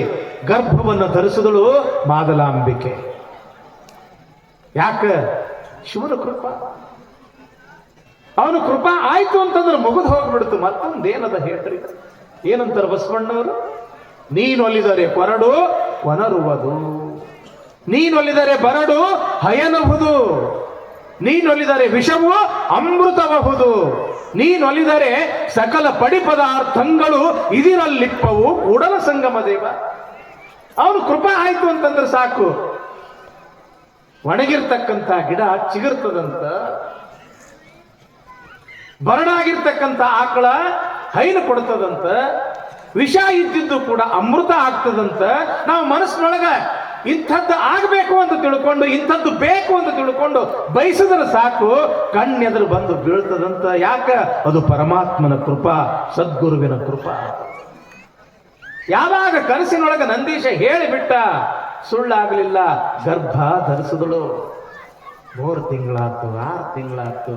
ಗರ್ಭವನ್ನು ಧರಿಸಿದಳು ಮಾದಲಾಂಬಿಕೆ. ಯಾಕ? ಶಿವನ ಕೃಪಾ. ಅವನು ಕೃಪಾ ಆಯ್ತು ಅಂತಂದ್ರೆ ಮುಗಿದು ಹೋಗ್ಬಿಡ್ತು. ಮತ್ತೊಂದೇನದ ಹೇಳ್ರಿ, ಏನಂತಾರೆ ಬಸವಣ್ಣವರು? ನೀನೊಲಿದರೆ ಕೊರಡು ಕೊನರುವುದು, ನೀನೊಲಿದರೆ ಬರಡು ಹಯನಬಹುದು, ನೀನೊಲಿದರೆ ವಿಷವು ಅಮೃತಬಹುದು, ನೀನೊಲಿದರೆ ಸಕಲ ಪಡಿ ಪದಾರ್ಥಗಳು ಇದಿರಲ್ಲಿಪ್ಪವು ಕೂಡಲ ಸಂಗಮ ದೇವ. ಅವನು ಕೃಪಾ ಆಯ್ತು ಅಂತಂದ್ರೆ ಸಾಕು. ಒಣಗಿರ್ತಕ್ಕಂಥ ಗಿಡ ಚಿಗುರ್ತದಂತ, ಬರಡಾಗಿರ್ತಕ್ಕಂಥ ಆಕಳ ಹೈನು ಕೊಡ್ತದಂತ, ವಿಷ ಇದ್ದಿದ್ದು ಕೂಡ ಅಮೃತ ಆಗ್ತದಂತ. ನಾವು ಮನಸ್ಸಿನೊಳಗ ಇಂಥದ್ದು ಆಗಬೇಕು ಅಂತ ತಿಳ್ಕೊಂಡು, ಇಂಥದ್ದು ಬೇಕು ಅಂತ ತಿಳ್ಕೊಂಡು ಬಯಸಿದ್ರೆ ಸಾಕು, ಕಣ್ಣೆದುರು ಬಂದು ಬೀಳ್ತದಂತ. ಯಾಕ? ಅದು ಪರಮಾತ್ಮನ ಕೃಪಾ, ಸದ್ಗುರುವಿನ ಕೃಪಾ. ಯಾವಾಗ ಕನಸಿನೊಳಗ ನಂದೀಶ ಹೇಳಿಬಿಟ್ಟ, ಸುಳ್ಳಾಗಲಿಲ್ಲ. ಗರ್ಭ ಧರಿಸಿದಳು. 3 ತಿಂಗಳಾಯ್ತು, 6 ತಿಂಗಳಾಯ್ತು,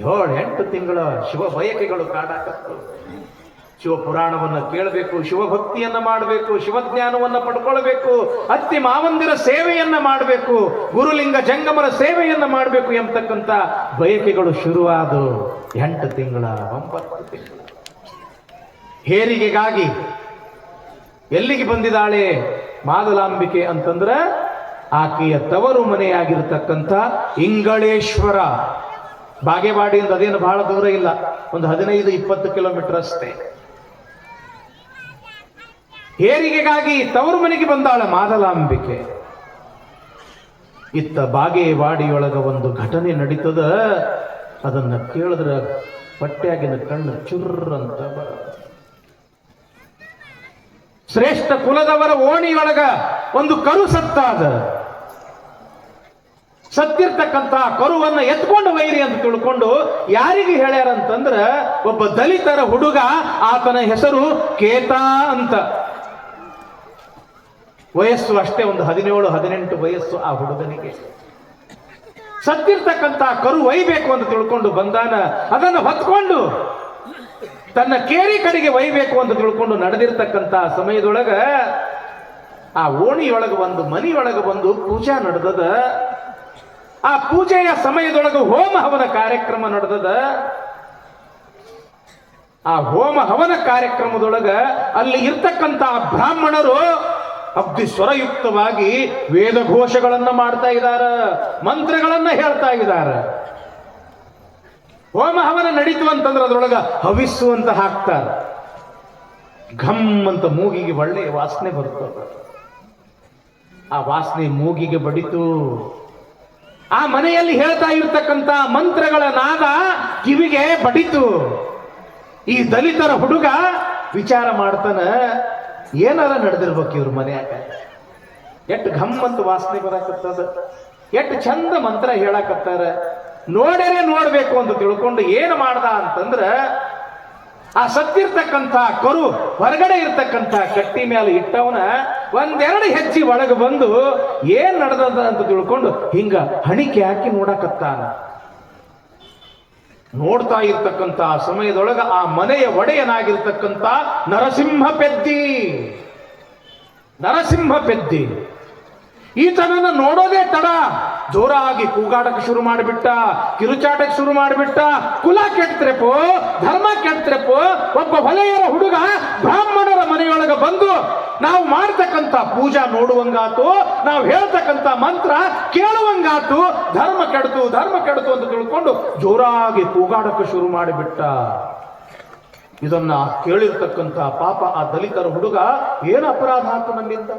7-8 ತಿಂಗಳ ಶಿವ ಬಯಕೆಗಳು ಕಾಡಾಕತ್ತು. ಶಿವ ಪುರಾಣವನ್ನ ಕೇಳಬೇಕು, ಶಿವಭಕ್ತಿಯನ್ನ ಮಾಡಬೇಕು, ಶಿವಜ್ಞಾನವನ್ನ ಪಡ್ಕೊಳ್ಬೇಕು, ಅತ್ತಿ ಮಾವಂದಿರ ಸೇವೆಯನ್ನ ಮಾಡಬೇಕು, ಗುರುಲಿಂಗ ಜಂಗಮರ ಸೇವೆಯನ್ನ ಮಾಡಬೇಕು ಎಂಬತಕ್ಕಂಥ ಬಯಕೆಗಳು ಶುರುವಾದವು. 8 ತಿಂಗಳ 9 ತಿಂಗಳ ಹೇರಿಗೆಗಾಗಿ ಎಲ್ಲಿಗೆ ಬಂದಿದ್ದಾಳೆ ಮಾದಲಾಂಬಿಕೆ ಅಂತಂದ್ರ ಆಕೆಯ ತವರು ಮನೆಯಾಗಿರ್ತಕ್ಕಂಥ ಇಂಗಳೇಶ್ವರ. ಬಾಗೇವಾಡಿಯಿಂದ ಅದೇನು ಬಹಳ ದೂರ ಇಲ್ಲ, ಒಂದು 15-20 ಕಿಲೋಮೀಟರ್ ಅಷ್ಟೇ. ಹೇರಿಗೆಗಾಗಿ ತವರು ಮನೆಗೆ ಬಂದಾಳ ಮಾದಲಾಂಬಿಕೆ. ಇತ್ತ ಬಾಗೇವಾಡಿಯೊಳಗ ಒಂದು ಘಟನೆ ನಡೀತದ. ಅದನ್ನ ಕೇಳಿದ್ರೆ ಹೊಟ್ಟೆಯಾಗಿನ ಕಣ್ಣು ಚುರ್ರ ಅಂತ ಬರ. ಶ್ರೇಷ್ಠ ಕುಲದವರ ಓಣಿಯೊಳಗ ಒಂದು ಕರು ಸತ್ತಾದ. ಸತ್ತಿರ್ತಕ್ಕಂಥ ಕರುವನ್ನ ಎತ್ಕೊಂಡು ವೈರಿ ಅಂತ ತಿಳ್ಕೊಂಡು ಯಾರಿಗೆ ಹೇಳ್ಯಾರಂತಂದ್ರ, ಒಬ್ಬ ದಲಿತರ ಹುಡುಗ, ಆತನ ಹೆಸರು ಕೇತಾ ಅಂತ. ವಯಸ್ಸು ಅಷ್ಟೇ ಒಂದು 17-18 ವಯಸ್ಸು ಆ ಹುಡುಗನಿಗೆ. ಸತ್ತಿರ್ತಕ್ಕಂಥ ಕರು ಒಯ್ಬೇಕು ಅಂತ ತಿಳ್ಕೊಂಡು ಬಂದಾನ. ಅದನ್ನು ಹೊತ್ಕೊಂಡು ತನ್ನ ಕೇರಿ ಕಡೆಗೆ ಒಯ್ಬೇಕು ಅಂತ ತಿಳ್ಕೊಂಡು ನಡೆದಿರ್ತಕ್ಕಂಥ ಸಮಯದೊಳಗ ಆ ಓಣಿಯೊಳಗ ಒಂದು ಮನೆಯೊಳಗ ಬಂದು ಪೂಜಾ ನಡೆದದ. ಆ ಪೂಜೆಯ ಸಮಯದೊಳಗ ಹೋಮ ಹವನ ಕಾರ್ಯಕ್ರಮ ನಡೆದದ. ಆ ಹೋಮ ಹವನ ಕಾರ್ಯಕ್ರಮದೊಳಗ ಅಲ್ಲಿ ಇರ್ತಕ್ಕಂಥ ಬ್ರಾಹ್ಮಣರು ಅಬ್ದಿ ಸ್ವರಯುಕ್ತವಾಗಿ ವೇದ ಘೋಷಗಳನ್ನ ಮಾಡ್ತಾ ಇದ್ದಾರ, ಮಂತ್ರಗಳನ್ನ ಹೇಳ್ತಾ ಇದ್ದಾರ. ಹೋಮ ಹವನ ನಡೀತು ಅಂತಂದ್ರೆ ಅದರೊಳಗ ಹವಿಸ್ಸು ಅಂತ ಹಾಕ್ತಾರ. ಘಮ್ ಅಂತ ಮೂಗಿಗೆ ಒಳ್ಳೆಯ ವಾಸನೆ ಬರ್ತದ. ಆ ವಾಸನೆ ಮೂಗಿಗೆ ಬಡಿತು. ಆ ಮನೆಯಲ್ಲಿ ಹೇಳ್ತಾ ಇರ್ತಕ್ಕಂಥ ಮಂತ್ರಗಳ ನಾದ ಕಿವಿಗೆ ಬಡಿತು. ಈ ದಲಿತರ ಹುಡುಗ ವಿಚಾರ ಮಾಡ್ತಾನ, ಏನಾರ ನಡೆದಿರ್ಬೇಕು ಇವ್ರ ಮನೆಯಾಗ. ಎಷ್ಟು ಘಮ್ ಅಂತ ವಾಸನೆ ಬರಾಕತ್ತದ, ಎಷ್ಟು ಚಂದ ಮಂತ್ರ ಹೇಳಕತ್ತಾರ. ನೋಡೇನೆ ನೋಡ್ಬೇಕು ಅಂತ ತಿಳ್ಕೊಂಡು ಏನು ಮಾಡ್ದ ಅಂತಂದ್ರ, ಆ ಸತ್ತಿರ್ತಕ್ಕಂಥ ಕರು ಹೊರಗಡೆ ಇರ್ತಕ್ಕಂಥ ಕಟ್ಟಿ ಮೇಲೆ ಇಟ್ಟವನ 1-2 ಹೆಜ್ಜೆ ಒಳಗೆ ಬಂದು ಏನ್ ನಡೆದದ ಅಂತ ತಿಳ್ಕೊಂಡು ಹಿಂಗ ಹಣಿಕೆ ಹಾಕಿ ನೋಡಕತ್ತಾನ. ನೋಡ್ತಾ ಇರ್ತಕ್ಕಂಥ ಸಮಯದೊಳಗ ಆ ಮನೆಯ ಒಡೆಯನಾಗಿರ್ತಕ್ಕಂಥ ನರಸಿಂಹ ಪೆದ್ದಿ ಈತನನ್ನ ನೋಡೋದೇ ತಡ ಜೋರಾಗಿ ಕೂಗಾಡಕ್ಕೆ ಶುರು ಮಾಡಿಬಿಟ್ಟ, ಕಿರುಚಾಟಕ್ಕೆ ಶುರು ಮಾಡಿಬಿಟ್ಟ. ಕುಲ ಕೆಡ್ತ್ರೆಪೋ, ಧರ್ಮ ಕೆಡ್ತ್ರೆಪೋ. ಒಬ್ಬ ಹೊಲೆಯರ ಹುಡುಗ ಬ್ರಾಹ್ಮಣರ ಮನೆಯೊಳಗೆ ಬಂದು ನಾವು ಮಾಡ್ತಕ್ಕಂಥ ಪೂಜಾ ನೋಡುವಂಗಾತು, ನಾವು ಹೇಳ್ತಕ್ಕಂಥ ಮಂತ್ರ ಕೇಳುವಂಗಾತು. ಧರ್ಮ ಕೆಡ್ತು ಅಂತ ತಿಳ್ಕೊಂಡು ಜೋರಾಗಿ ಕೂಗಾಡಕ್ಕೆ ಶುರು ಮಾಡಿಬಿಟ್ಟ. ಇದನ್ನ ಕೇಳಿರ್ತಕ್ಕಂಥ ಪಾಪ ಆ ದಲಿತರ ಹುಡುಗ, ಏನು ಅಪರಾಧ ಆಯ್ತು ನನ್ನಿಂದ,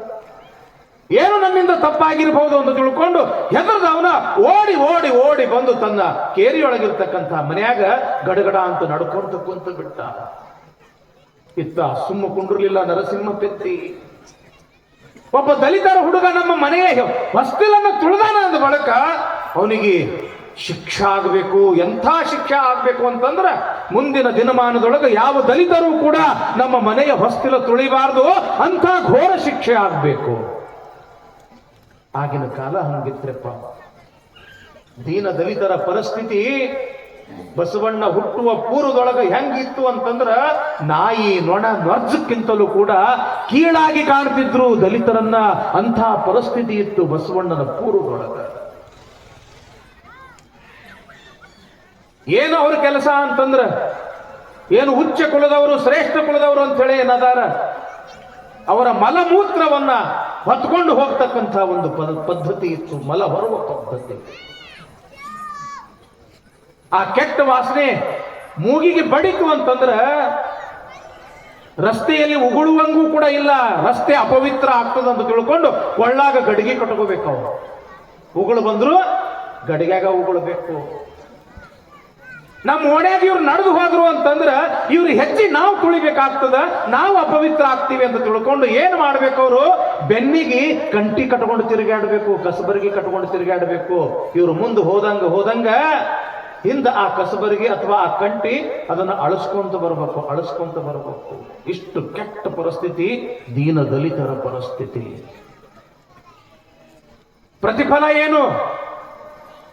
ಏನು ನನ್ನಿಂದ ತಪ್ಪಾಗಿರ್ಬಹುದು ಅಂತ ತಿಳ್ಕೊಂಡು ಹೆದರ್ದವನ ಓಡಿ ಓಡಿ ಓಡಿ ಬಂದು ತನ್ನ ಕೇರಿಯೊಳಗಿರ್ತಕ್ಕಂಥ ಮನ್ಯಾಗ ಗಡಗಡ ಅಂತ ನಡ್ಕೊಂತ ಕುಂತು ಬಿಟ್ಟ. ಇತ್ತ ಸುಮ್ಮ ಕುಂಡ್ರಲಿಲ್ಲ ನರಸಿಂಹ ಪೆದ್ದಿ. ಒಬ್ಬ ದಲಿತರ ಹುಡುಗ ನಮ್ಮ ಮನೆಯ ಹೊಸ್ತಿಲನ್ನು ತುಳಿದಾನ ಅಂದ ಬಳಿಕ ಅವನಿಗೆ ಶಿಕ್ಷೆ ಆಗಬೇಕು. ಎಂಥ ಶಿಕ್ಷೆ ಆಗಬೇಕು ಅಂತಂದ್ರೆ ಮುಂದಿನ ದಿನಮಾನದೊಳಗೆ ಯಾವ ದಲಿತರು ಕೂಡ ನಮ್ಮ ಮನೆಯ ಹೊಸ್ತಿಲ ತುಳಿಬಾರ್ದು, ಅಂಥ ಘೋರ ಶಿಕ್ಷೆ ಆಗಬೇಕು. ಆಗಿನ ಕಾಲ ಹಂಗಿದ್ರಪ್ಪ. ದೀನ ದಲಿತರ ಪರಿಸ್ಥಿತಿ ಬಸವಣ್ಣ ಹುಟ್ಟುವ ಪೂರ್ವದೊಳಗೆ ಹೆಂಗಿತ್ತು ಅಂತಂದ್ರ ನಾಯಿ ನೊಣ ನರ್ಜಕ್ಕಿಂತಲೂ ಕೂಡ ಕೀಳಾಗಿ ಕಾಣ್ತಿದ್ರು ದಲಿತರನ್ನ. ಅಂಥ ಪರಿಸ್ಥಿತಿ ಇತ್ತು ಬಸವಣ್ಣನ ಪೂರ್ವದೊಳಗೆ. ಏನು ಅವ್ರ ಕೆಲಸ ಅಂತಂದ್ರ ಏನು ಉಚ್ಚ ಕುಲದವರು ಶ್ರೇಷ್ಠ ಕುಲದವರು ಅಂತ ಹೇಳಿ ಏನದಾರ ಅವರ ಮಲಮೂತ್ರವನ್ನ ಹೊತ್ಕೊಂಡು ಹೋಗ್ತಕ್ಕಂಥ ಒಂದು ಪದ್ಧತಿ ಇತ್ತು, ಮಲ ಹೊರುವ ಪದ್ಧತಿ. ಆ ಕೆಟ್ಟ ವಾಸನೆ ಮೂಗಿಗೆ ಬಡಿತು ಅಂತಂದ್ರ ರಸ್ತೆಯಲ್ಲಿ ಉಗುಳುವಂಗೂ ಕೂಡ ಇಲ್ಲ, ರಸ್ತೆ ಅಪವಿತ್ರ ಆಗ್ತದಂತ ತಿಳ್ಕೊಂಡು ಕೊಳ್ಳಾಗ ಗಡಿಗೆ ಕಟ್ಕೋಬೇಕು. ಅವರು ಉಗುಳು ಬಂದ್ರು ಗಡಿಗ್ಯಾಗ ಉಗುಳಬೇಕು. ನಮ್ಮ ಓಣ್ಯಾಗ ಇವ್ರು ನಡೆದು ಹೋದ್ರು ಅಂತಂದ್ರ ಇವ್ರು ಹೆಜ್ಜೆ ನಾವು ತುಳಿಬೇಕಾಗ್ತದ, ನಾವು ಅಪವಿತ್ರ ಆಗ್ತೀವಿ ಅಂತ ತಿಳ್ಕೊಂಡು ಏನ್ ಮಾಡ್ಬೇಕು, ಅವರು ಬೆನ್ನಿಗೆ ಕಂಟಿ ಕಟ್ಕೊಂಡು ತಿರುಗಾಡಬೇಕು, ಕಸಬರಿಗೆ ಕಟ್ಕೊಂಡು ತಿರುಗಾಡಬೇಕು. ಇವ್ರು ಮುಂದೆ ಹೋದಂಗ ಹಿಂದ ಆ ಕಸಬರಿಗೆ ಅಥವಾ ಆ ಕಂಟಿ ಅದನ್ನ ಅಳಿಸ್ಕೊಂತ ಬರಬೇಕು. ಇಷ್ಟು ಕೆಟ್ಟ ಪರಿಸ್ಥಿತಿ ದೀನ ದಲಿತರ ಪರಿಸ್ಥಿತಿ. ಪ್ರತಿಫಲ ಏನು?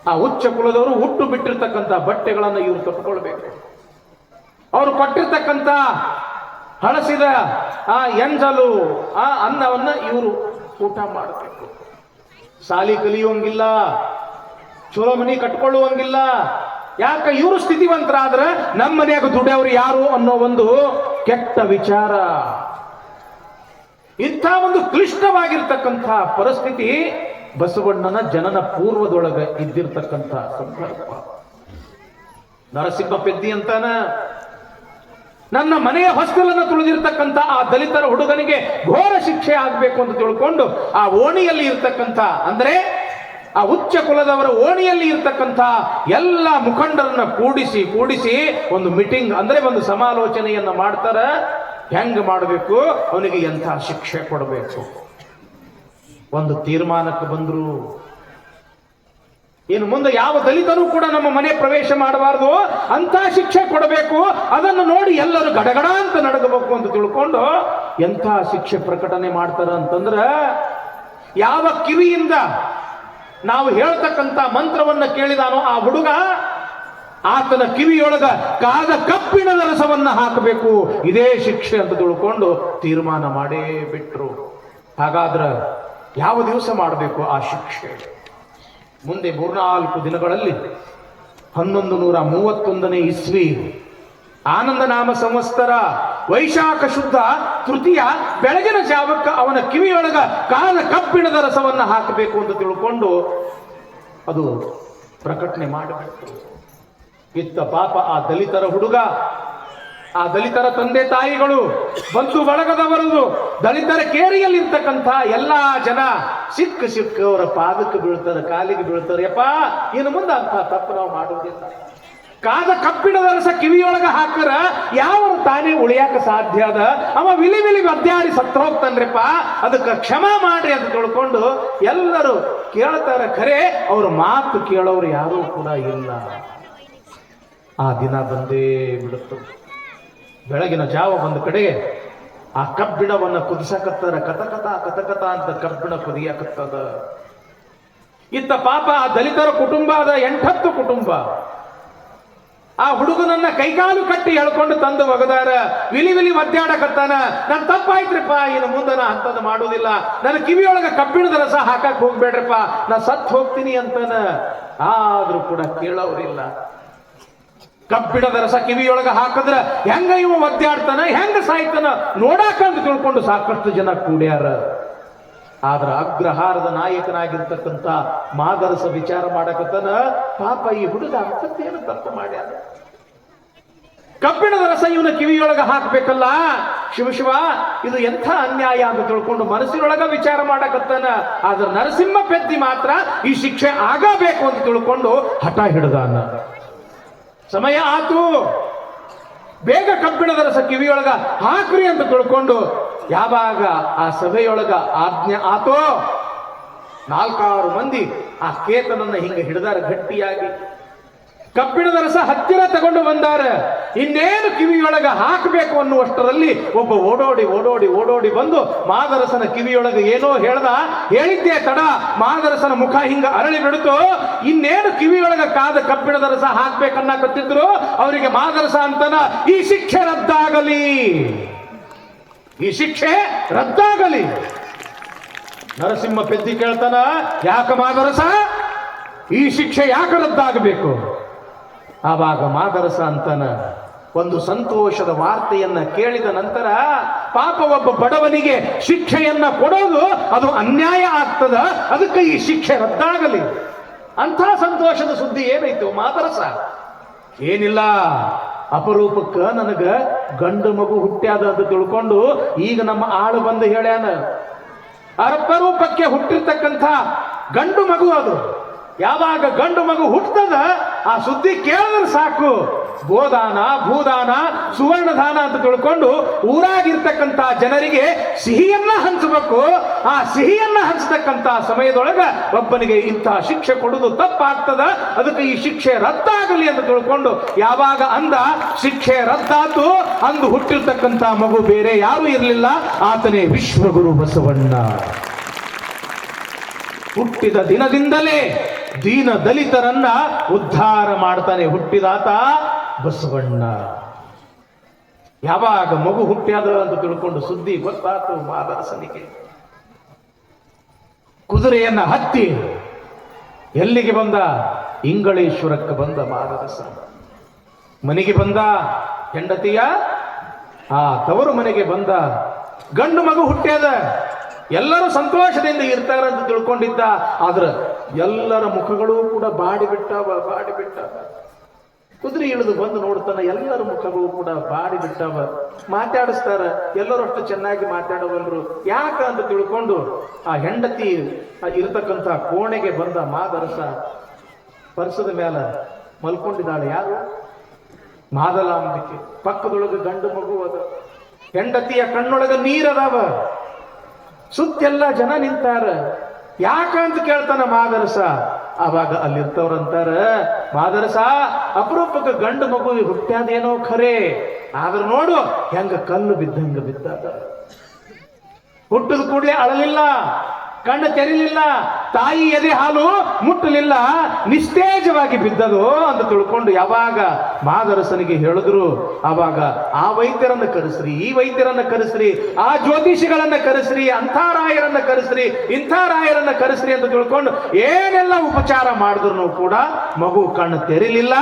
ಆ ಉಚ್ಚ ಕುಲದವರು ಹುಟ್ಟು ಬಿಟ್ಟಿರ್ತಕ್ಕಂಥ ಬಟ್ಟೆಗಳನ್ನು ಇವರು ತೊಟ್ಕೊಳ್ಬೇಕು. ಅವರು ಕೊಟ್ಟಿರ್ತಕ್ಕಂಥ ಹಳಸಿದ ಆ ಎಂಜಲು ಆ ಅನ್ನವನ್ನ ಇವರು ಊಟ ಮಾಡಬೇಕು. ಸಾಲಿ ಕಲಿಯುವಂಗಿಲ್ಲ, ಚಲೋ ಮನಿ ಕಟ್ಕೊಳ್ಳುವಂಗಿಲ್ಲ. ಯಾಕೆ? ಇವರು ಸ್ಥಿತಿವಂತರಾದ್ರೆ ನಮ್ಮ ಮನೆಯಾಗ ದುಡಿಯವರು ಯಾರು ಅನ್ನೋ ಒಂದು ಕೆಟ್ಟ ವಿಚಾರ. ಇಂಥ ಒಂದು ಕ್ಲಿಷ್ಟವಾಗಿರ್ತಕ್ಕಂಥ ಪರಿಸ್ಥಿತಿ ಬಸವಣ್ಣನ ಜನನ ಪೂರ್ವದೊಳಗೆ ಇದ್ದಿರ್ತಕ್ಕಂಥ ಸಂದರ್ಭ. ನರಸಿಂಹ ಪೆದ್ದಿ ಅಂತಾನ ನನ್ನ ಮನೆಯ ಹೊಸ್ತಿಲನ್ನು ತುಳಿದಿರ್ತಕ್ಕಂಥ ಆ ದಲಿತರ ಹುಡುಗನಿಗೆ ಘೋರ ಶಿಕ್ಷೆ ಆಗಬೇಕು ಅಂತ ತಿಳ್ಕೊಂಡು ಆ ಓಣಿಯಲ್ಲಿ ಇರ್ತಕ್ಕಂಥ ಅಂದ್ರೆ ಆ ಉಚ್ಚ ಕುಲದವರ ಓಣಿಯಲ್ಲಿ ಇರ್ತಕ್ಕಂಥ ಎಲ್ಲ ಮುಖಂಡರನ್ನ ಕೂಡಿಸಿ ಒಂದು ಮೀಟಿಂಗ್ ಅಂದ್ರೆ ಒಂದು ಸಮಾಲೋಚನೆಯನ್ನ ಮಾಡ್ತಾರ. ಹೆಂಗ್ ಮಾಡಬೇಕು, ಅವನಿಗೆ ಎಂಥ ಶಿಕ್ಷೆ ಕೊಡಬೇಕು. ಒಂದು ತೀರ್ಮಾನಕ್ಕೆ ಬಂದ್ರು. ಇನ್ನು ಮುಂದೆ ಯಾವ ದಲಿತರು ಕೂಡ ನಮ್ಮ ಮನೆ ಪ್ರವೇಶ ಮಾಡಬಾರದು, ಅಂತ ಶಿಕ್ಷೆ ಕೊಡಬೇಕು. ಅದನ್ನು ನೋಡಿ ಎಲ್ಲರೂ ಗಡಗಡ ಅಂತ ನಡಗಬೇಕು ಅಂತ ತಿಳ್ಕೊಂಡು ಎಂಥ ಶಿಕ್ಷೆ ಪ್ರಕಟಣೆ ಮಾಡ್ತಾರ ಅಂತಂದ್ರ, ಯಾವ ಕಿವಿಯಿಂದ ನಾವು ಹೇಳ್ತಕ್ಕಂಥ ಮಂತ್ರವನ್ನ ಕೇಳಿದಾನೋ ಆ ಹುಡುಗ ಆತನ ಕಿವಿಯೊಳಗ ಕಾದ ಕಬ್ಬಿಣದ ರಸವನ್ನ ಹಾಕಬೇಕು. ಇದೇ ಶಿಕ್ಷೆ ಅಂತ ತಿಳ್ಕೊಂಡು ತೀರ್ಮಾನ ಮಾಡೇ ಬಿಟ್ರು. ಹಾಗಾದ್ರ ಯಾವ ದಿವಸ ಮಾಡಬೇಕು ಆ ಶಿಕ್ಷೆ? ಮುಂದೆ 3-4 ದಿನಗಳಲ್ಲಿ 1131 ಇಸ್ವಿ ಆನಂದ ನಾಮ ಸಂವತ್ಸರ ವೈಶಾಖ ಶುದ್ಧ ತೃತೀಯ ಬೆಳಗಿನ ಜಾವಕ್ಕೆ ಅವನ ಕಿವಿಯೊಳಗ ಕಾಲ ಕಬ್ಬಿಣದ ರಸವನ್ನ ಹಾಕಬೇಕು ಅಂತ ತಿಳ್ಕೊಂಡು ಅದು ಪ್ರಕಟಣೆ ಮಾಡಬೇಕು. ಇತ್ತ ಪಾಪ ಆ ದಲಿತರ ಹುಡುಗ, ಆ ದಲಿತರ ತಂದೆ ತಾಯಿಗಳು, ಬಂಧು ಬಳಗದವರದು, ದಲಿತರ ಕೇರಿಯಲ್ಲಿರ್ತಕ್ಕಂಥ ಎಲ್ಲಾ ಜನ ಸಿಕ್ಕ ಅವರ ಪಾದಕ್ಕೆ ಬೀಳ್ತಾರೆ, ಕಾಲಿಗೆ ಬೀಳ್ತಾರೆ. ಯಪ್ಪ, ಇನ್ನು ಮುಂದೆ ಅಂತ ತಪ್ಪು ನಾವು ಮಾಡುವುದಿಲ್ಲ. ಕಾದ ಕಬ್ಬಿಣದ ರಸ ಕಿವಿಯೊಳಗ ಹಾಕರ ಯಾವ ತಾನೇ ಉಳಿಯಾಕ ಸಾಧ್ಯ ಅದ? ಅವ ವಿಲಿ ಒದ್ದಾಡಿ ಸತ್ತು ಹೋಗ್ತಾನ್ರಿಪ್ಪ, ಅದಕ್ಕೆ ಕ್ಷಮಾ ಮಾಡ್ರಿ ಅಂತ ತಿಳ್ಕೊಂಡು ಎಲ್ಲರೂ ಕೇಳ್ತಾರೆ. ಖರೆ ಅವ್ರ ಮಾತು ಕೇಳೋರು ಯಾರೂ ಕೂಡ ಇಲ್ಲ. ಆ ದಿನ ಬಂದೇ ಬಿಡುತ್ತೆ. ಬೆಳಗಿನ ಜಾವ ಬಂದ ಕಡೆಗೆ ಆ ಕಬ್ಬಿಣವನ್ನ ಕುದಿಸಕತ್ತಾರ. ಕತಕತ ಅಂತ ಕಬ್ಬಿಣ ಕುದಿಯಾಕತ್ತದ. ಇತ್ತ ಪಾಪ ಆ ದಲಿತರ ಕುಟುಂಬ ಅದ, 8-10 ಕುಟುಂಬ. ಆ ಹುಡುಗನನ್ನ ಕೈಕಾಲು ಕಟ್ಟಿ ಎಳ್ಕೊಂಡು ತಂದು ಒಗದಾರ. ವಿಲಿ ಒದ್ದಾಡಕತ್ತಾನ. ನನ್ ತಪ್ಪಾಯ್ತ್ರಿಪ್ಪ, ಇನ್ನು ಮುಂದೆ ನಾ ಅಂತದ್ದು ಮಾಡುವುದಿಲ್ಲ. ನನ್ನ ಕಿವಿಯೊಳಗ ಕಬ್ಬಿಣದ ರಸ ಹಾಕಕ್ ಹೋಗ್ಬೇಡ್ರಪ್ಪ, ನಾ ಸತ್ ಹೋಗ್ತೀನಿ ಅಂತಾನ. ಆದ್ರೂ ಕೂಡ ಕೇಳೋರಿಲ್ಲ. ಕಬ್ಬಿಣದ ರಸ ಕಿವಿಯೊಳಗ ಹಾಕಿದ್ರ ಹೆಂಗ ಇವ ಒದ್ದಾಡ್ತಾನ, ಹೆಂಗ ಸಾಯ್ತಾನ ನೋಡಾಕಂತ ತಿಳ್ಕೊಂಡು ಸಾಕಷ್ಟು ಜನ ಕೂಡ್ಯಾರ. ಆದ್ರ ಅಗ್ರಹಾರದ ನಾಯಕನಾಗಿರ್ತಕ್ಕಂಥ ಮಾದರಸ ವಿಚಾರ ಮಾಡಕತ್ತಾನ. ಪಾಪ ಈ ಹುಡುಗ ಅಂತದ್ದೇನು ತಪ್ಪು ಮಾಡ್ಯಾರ. ಕಬ್ಬಿಣದ ರಸ ಇವನ ಕಿವಿಯೊಳಗ ಹಾಕ್ಬೇಕಲ್ಲ. ಶಿವ ಇದು ಎಂಥ ಅನ್ಯಾಯ ಅಂತ ತಿಳ್ಕೊಂಡು ಮನಸ್ಸಿನೊಳಗ ವಿಚಾರ ಮಾಡಕತ್ತಾನ. ಆದ್ರ ನರಸಿಂಹ ಪೆದ್ದಿ ಮಾತ್ರ ಈ ಶಿಕ್ಷೆ ಆಗಬೇಕು ಅಂತ ತಿಳ್ಕೊಂಡು ಹಠ ಹಿಡ್ದಾನ. ಸಮಯ ಆತು, ಬೇಗ ಕಬ್ಬಿಣದ ರಸ ಕಿವಿಯೊಳಗ ಹಾಕ್ರಿ ಅಂತ ತಿಳ್ಕೊಂಡು ಯಾವಾಗ ಆ ಸಭೆಯೊಳಗ ಆಜ್ಞೆ ಆತೋ, 4-6 ಮಂದಿ ಆ ಕೇತನನ್ನ ಹಿಂಗ ಹಿಡಿದಾರ ಗಟ್ಟಿಯಾಗಿ. ಕಬ್ಬಿಣದ ರಸ ಹತ್ತಿರ ತಗೊಂಡು ಬಂದಾರ. ಇನ್ನೇನು ಕಿವಿಯೊಳಗ ಹಾಕಬೇಕು ಅನ್ನುವಷ್ಟರಲ್ಲಿ ಒಬ್ಬ ಓಡೋಡಿ ಬಂದು ಮಾದರಸನ ಕಿವಿಯೊಳಗ ಏನೋ ಹೇಳಿದ್ದೆ ತಡ. ಮಾದರಸನ ಮುಖ ಹಿಂಗ ಅರಳಿ ಬಿಡ್ತು. ಇನ್ನೇನು ಕಿವಿಯೊಳಗ ಕಾದ ಕಬ್ಬಿಣದ ರಸ ಹಾಕ್ಬೇಕನ್ನಕತ್ತಿದ್ರು. ಅವರಿಗೆ ಮಾದರಸ ಅಂತನ, ಈ ಶಿಕ್ಷೆ ರದ್ದಾಗಲಿ, ಈ ಶಿಕ್ಷೆ ರದ್ದಾಗಲಿ. ನರಸಿಂಹ ಪೆದ್ದಿ ಕೇಳ್ತಾನ, ಯಾಕ ಮಾದರಸ, ಈ ಶಿಕ್ಷೆ ಯಾಕೆ ರದ್ದಾಗಬೇಕು? ಆವಾಗ ಮಾದರಸ ಅಂತಾನ, ಒಂದು ಸಂತೋಷದ ವಾರ್ತೆಯನ್ನ ಕೇಳಿದ ನಂತರ ಪಾಪ ಒಬ್ಬ ಬಡವನಿಗೆ ಶಿಕ್ಷೆಯನ್ನ ಕೊಡೋದು ಅದು ಅನ್ಯಾಯ ಆಗ್ತದ, ಅದಕ್ಕೆ ಈ ಶಿಕ್ಷೆ ರದ್ದಾಗಲಿ. ಅಂಥ ಸಂತೋಷದ ಸುದ್ದಿ ಏನಾಯ್ತು ಮಾದರಸ? ಏನಿಲ್ಲ, ಅಪರೂಪಕ್ಕ ನನಗ ಗಂಡು ಮಗು ಹುಟ್ಟ್ಯಾದ ಅಂತ ತಿಳ್ಕೊಂಡು ಈಗ ನಮ್ಮ ಆಳು ಬಂದು ಹೇಳ್ಯಾನ. ಅಪರೂಪಕ್ಕೆ ಹುಟ್ಟಿರ್ತಕ್ಕಂಥ ಗಂಡು ಮಗು ಅದು. ಯಾವಾಗ ಗಂಡು ಮಗು ಹುಟ್ಟದ ಆ ಸುದ್ದಿ ಕೇಳಿದ್ರೆ ಸಾಕು, ಗೋದಾನ, ಭೂದಾನ, ಸುವರ್ಣದಾನ ಅಂತ ತಿಳ್ಕೊಂಡು ಊರಾಗಿರ್ತಕ್ಕಂಥ ಜನರಿಗೆ ಸಿಹಿಯನ್ನ ಹಂಚಬೇಕು. ಆ ಸಿಹಿಯನ್ನ ಹಂಚತಕ್ಕಂಥ ಸಮಯದೊಳಗ ಒಬ್ಬನಿಗೆ ಇಂಥ ಶಿಕ್ಷೆ ಕೊಡುವುದು ತಪ್ಪಾಗ್ತದ, ಅದಕ್ಕೆ ಈ ಶಿಕ್ಷೆ ರದ್ದಾಗಲಿ ಅಂತ ತಿಳ್ಕೊಂಡು ಯಾವಾಗ ಅಂದ, ಶಿಕ್ಷೆ ರದ್ದಾತು. ಅಂದು ಹುಟ್ಟಿರ್ತಕ್ಕಂಥ ಮಗು ಬೇರೆ ಯಾರು ಇರಲಿಲ್ಲ, ಆತನೇ ವಿಶ್ವಗುರು ಬಸವಣ್ಣ. ಹುಟ್ಟಿದ ದಿನದಿಂದಲೇ ದೀನ ದಲಿತರನ್ನ ಉದ್ಧಾರ ಮಾಡ್ತಾನೆ ಹುಟ್ಟಿದಾತ ಬಸವಣ್ಣ. ಯಾವಾಗ ಮಗು ಹುಟ್ಟ್ಯಾದ ಅಂತ ತಿಳ್ಕೊಂಡು ಸುದ್ದಿ ಗೊತ್ತಾತು ಮಾದರಸನಿಗೆ. ಕುದುರೆಯನ್ನ ಹತ್ತಿ ಎಲ್ಲಿಗೆ ಬಂದ? ಇಂಗಳೇಶ್ವರಕ್ಕೆ ಬಂದ ಮಾದರಸ. ಮನೆಗೆ ಬಂದ, ಹೆಂಡತಿಯ ಆ ತವರು ಮನೆಗೆ ಬಂದ. ಗಂಡು ಮಗು ಹುಟ್ಟ್ಯಾದ. ಎಲ್ಲರೂ ಸಂತೋಷದಿಂದ ಇರ್ತಾರಂತ ತಿಳ್ಕೊಂಡಿದ್ದ. ಆದ್ರೆ ಎಲ್ಲರ ಮುಖಗಳು ಕೂಡ ಬಾಡಿ ಬಿಟ್ಟಾವ. ಕುದುರೆ ಇಳಿದು ಬಂದು ನೋಡ್ತಾನ, ಎಲ್ಲರ ಮುಖಗಳು ಕೂಡ ಬಾಡಿ ಬಿಟ್ಟಾವ. ಮಾತಾಡಿಸ್ತಾರ, ಎಲ್ಲರೂ ಅಷ್ಟು ಚೆನ್ನಾಗಿ ಮಾತಾಡೋವಲ್ರು. ಯಾಕ ಅಂತ ತಿಳ್ಕೊಂಡು ಆ ಹೆಂಡತಿ ಇರತಕ್ಕಂಥ ಕೋಣೆಗೆ ಬಂದ ಮಾದರಸ. ಪರ್ಸದ ಮೇಲೆ ಮಲ್ಕೊಂಡಿದ್ದಾಳೆ. ಯಾರು? ಮಾದಲಾಂಬಿಕೆ. ಪಕ್ಕದೊಳಗೆ ಗಂಡು ಮಗು ಅದ. ಹೆಂಡತಿಯ ಕಣ್ಣೊಳಗ ನೀರದಾವ. ಸುತ್ತೆಲ್ಲ ಜನ ನಿಂತಾರ. ಯಾಕಂತ ಕೇಳ್ತಾನ ಮಾದರಸ. ಆವಾಗ ಅಲ್ಲಿರ್ತವ್ರಂತಾರ, ಮಾದರಸ ಅಪರೂಪಕ್ಕೆ ಗಂಡು ಮಗು ಹುಟ್ಟ್ಯಾದೇನೋ ಖರೆ, ಆದ್ರೆ ನೋಡು ಹೆಂಗ ಕಲ್ಲು ಬಿದ್ದಂಗ ಬಿದ್ದಾದ. ಹುಟ್ಟದ ಕೂಡಲೇ ಅಳಲಿಲ್ಲ, ಕಣ್ಣು ತೆರಿಲಿಲ್ಲ, ತಾಯಿ ಎದೆ ಹಾಲು ಮುಟ್ಟಲಿಲ್ಲ, ನಿಸ್ತೇಜವಾಗಿ ಬಿದ್ದದು ಅಂತ ತಿಳ್ಕೊಂಡು ಯಾವಾಗ ಮಾದರಸನಿಗೆ ಹೇಳಿದ್ರು, ಆವಾಗ ಆ ವೈದ್ಯರನ್ನ ಕರೆಸ್ರಿ, ಈ ವೈದ್ಯರನ್ನ ಕರೆಸ್ರಿ, ಆ ಜ್ಯೋತಿಷಿಗಳನ್ನ ಕರೆಸ್ರಿ, ಅಂಥ ರಾಯರನ್ನ ಕರೆಸ್ರಿ, ಇಂಥ ರಾಯರನ್ನ ಕರೆಸ್ರಿ ಅಂತ ತಿಳ್ಕೊಂಡು ಏನೆಲ್ಲ ಉಪಚಾರ ಮಾಡಿದ್ರು ಕೂಡ ಮಗು ಕಣ್ಣು ತೆರಿಲಿಲ್ಲ,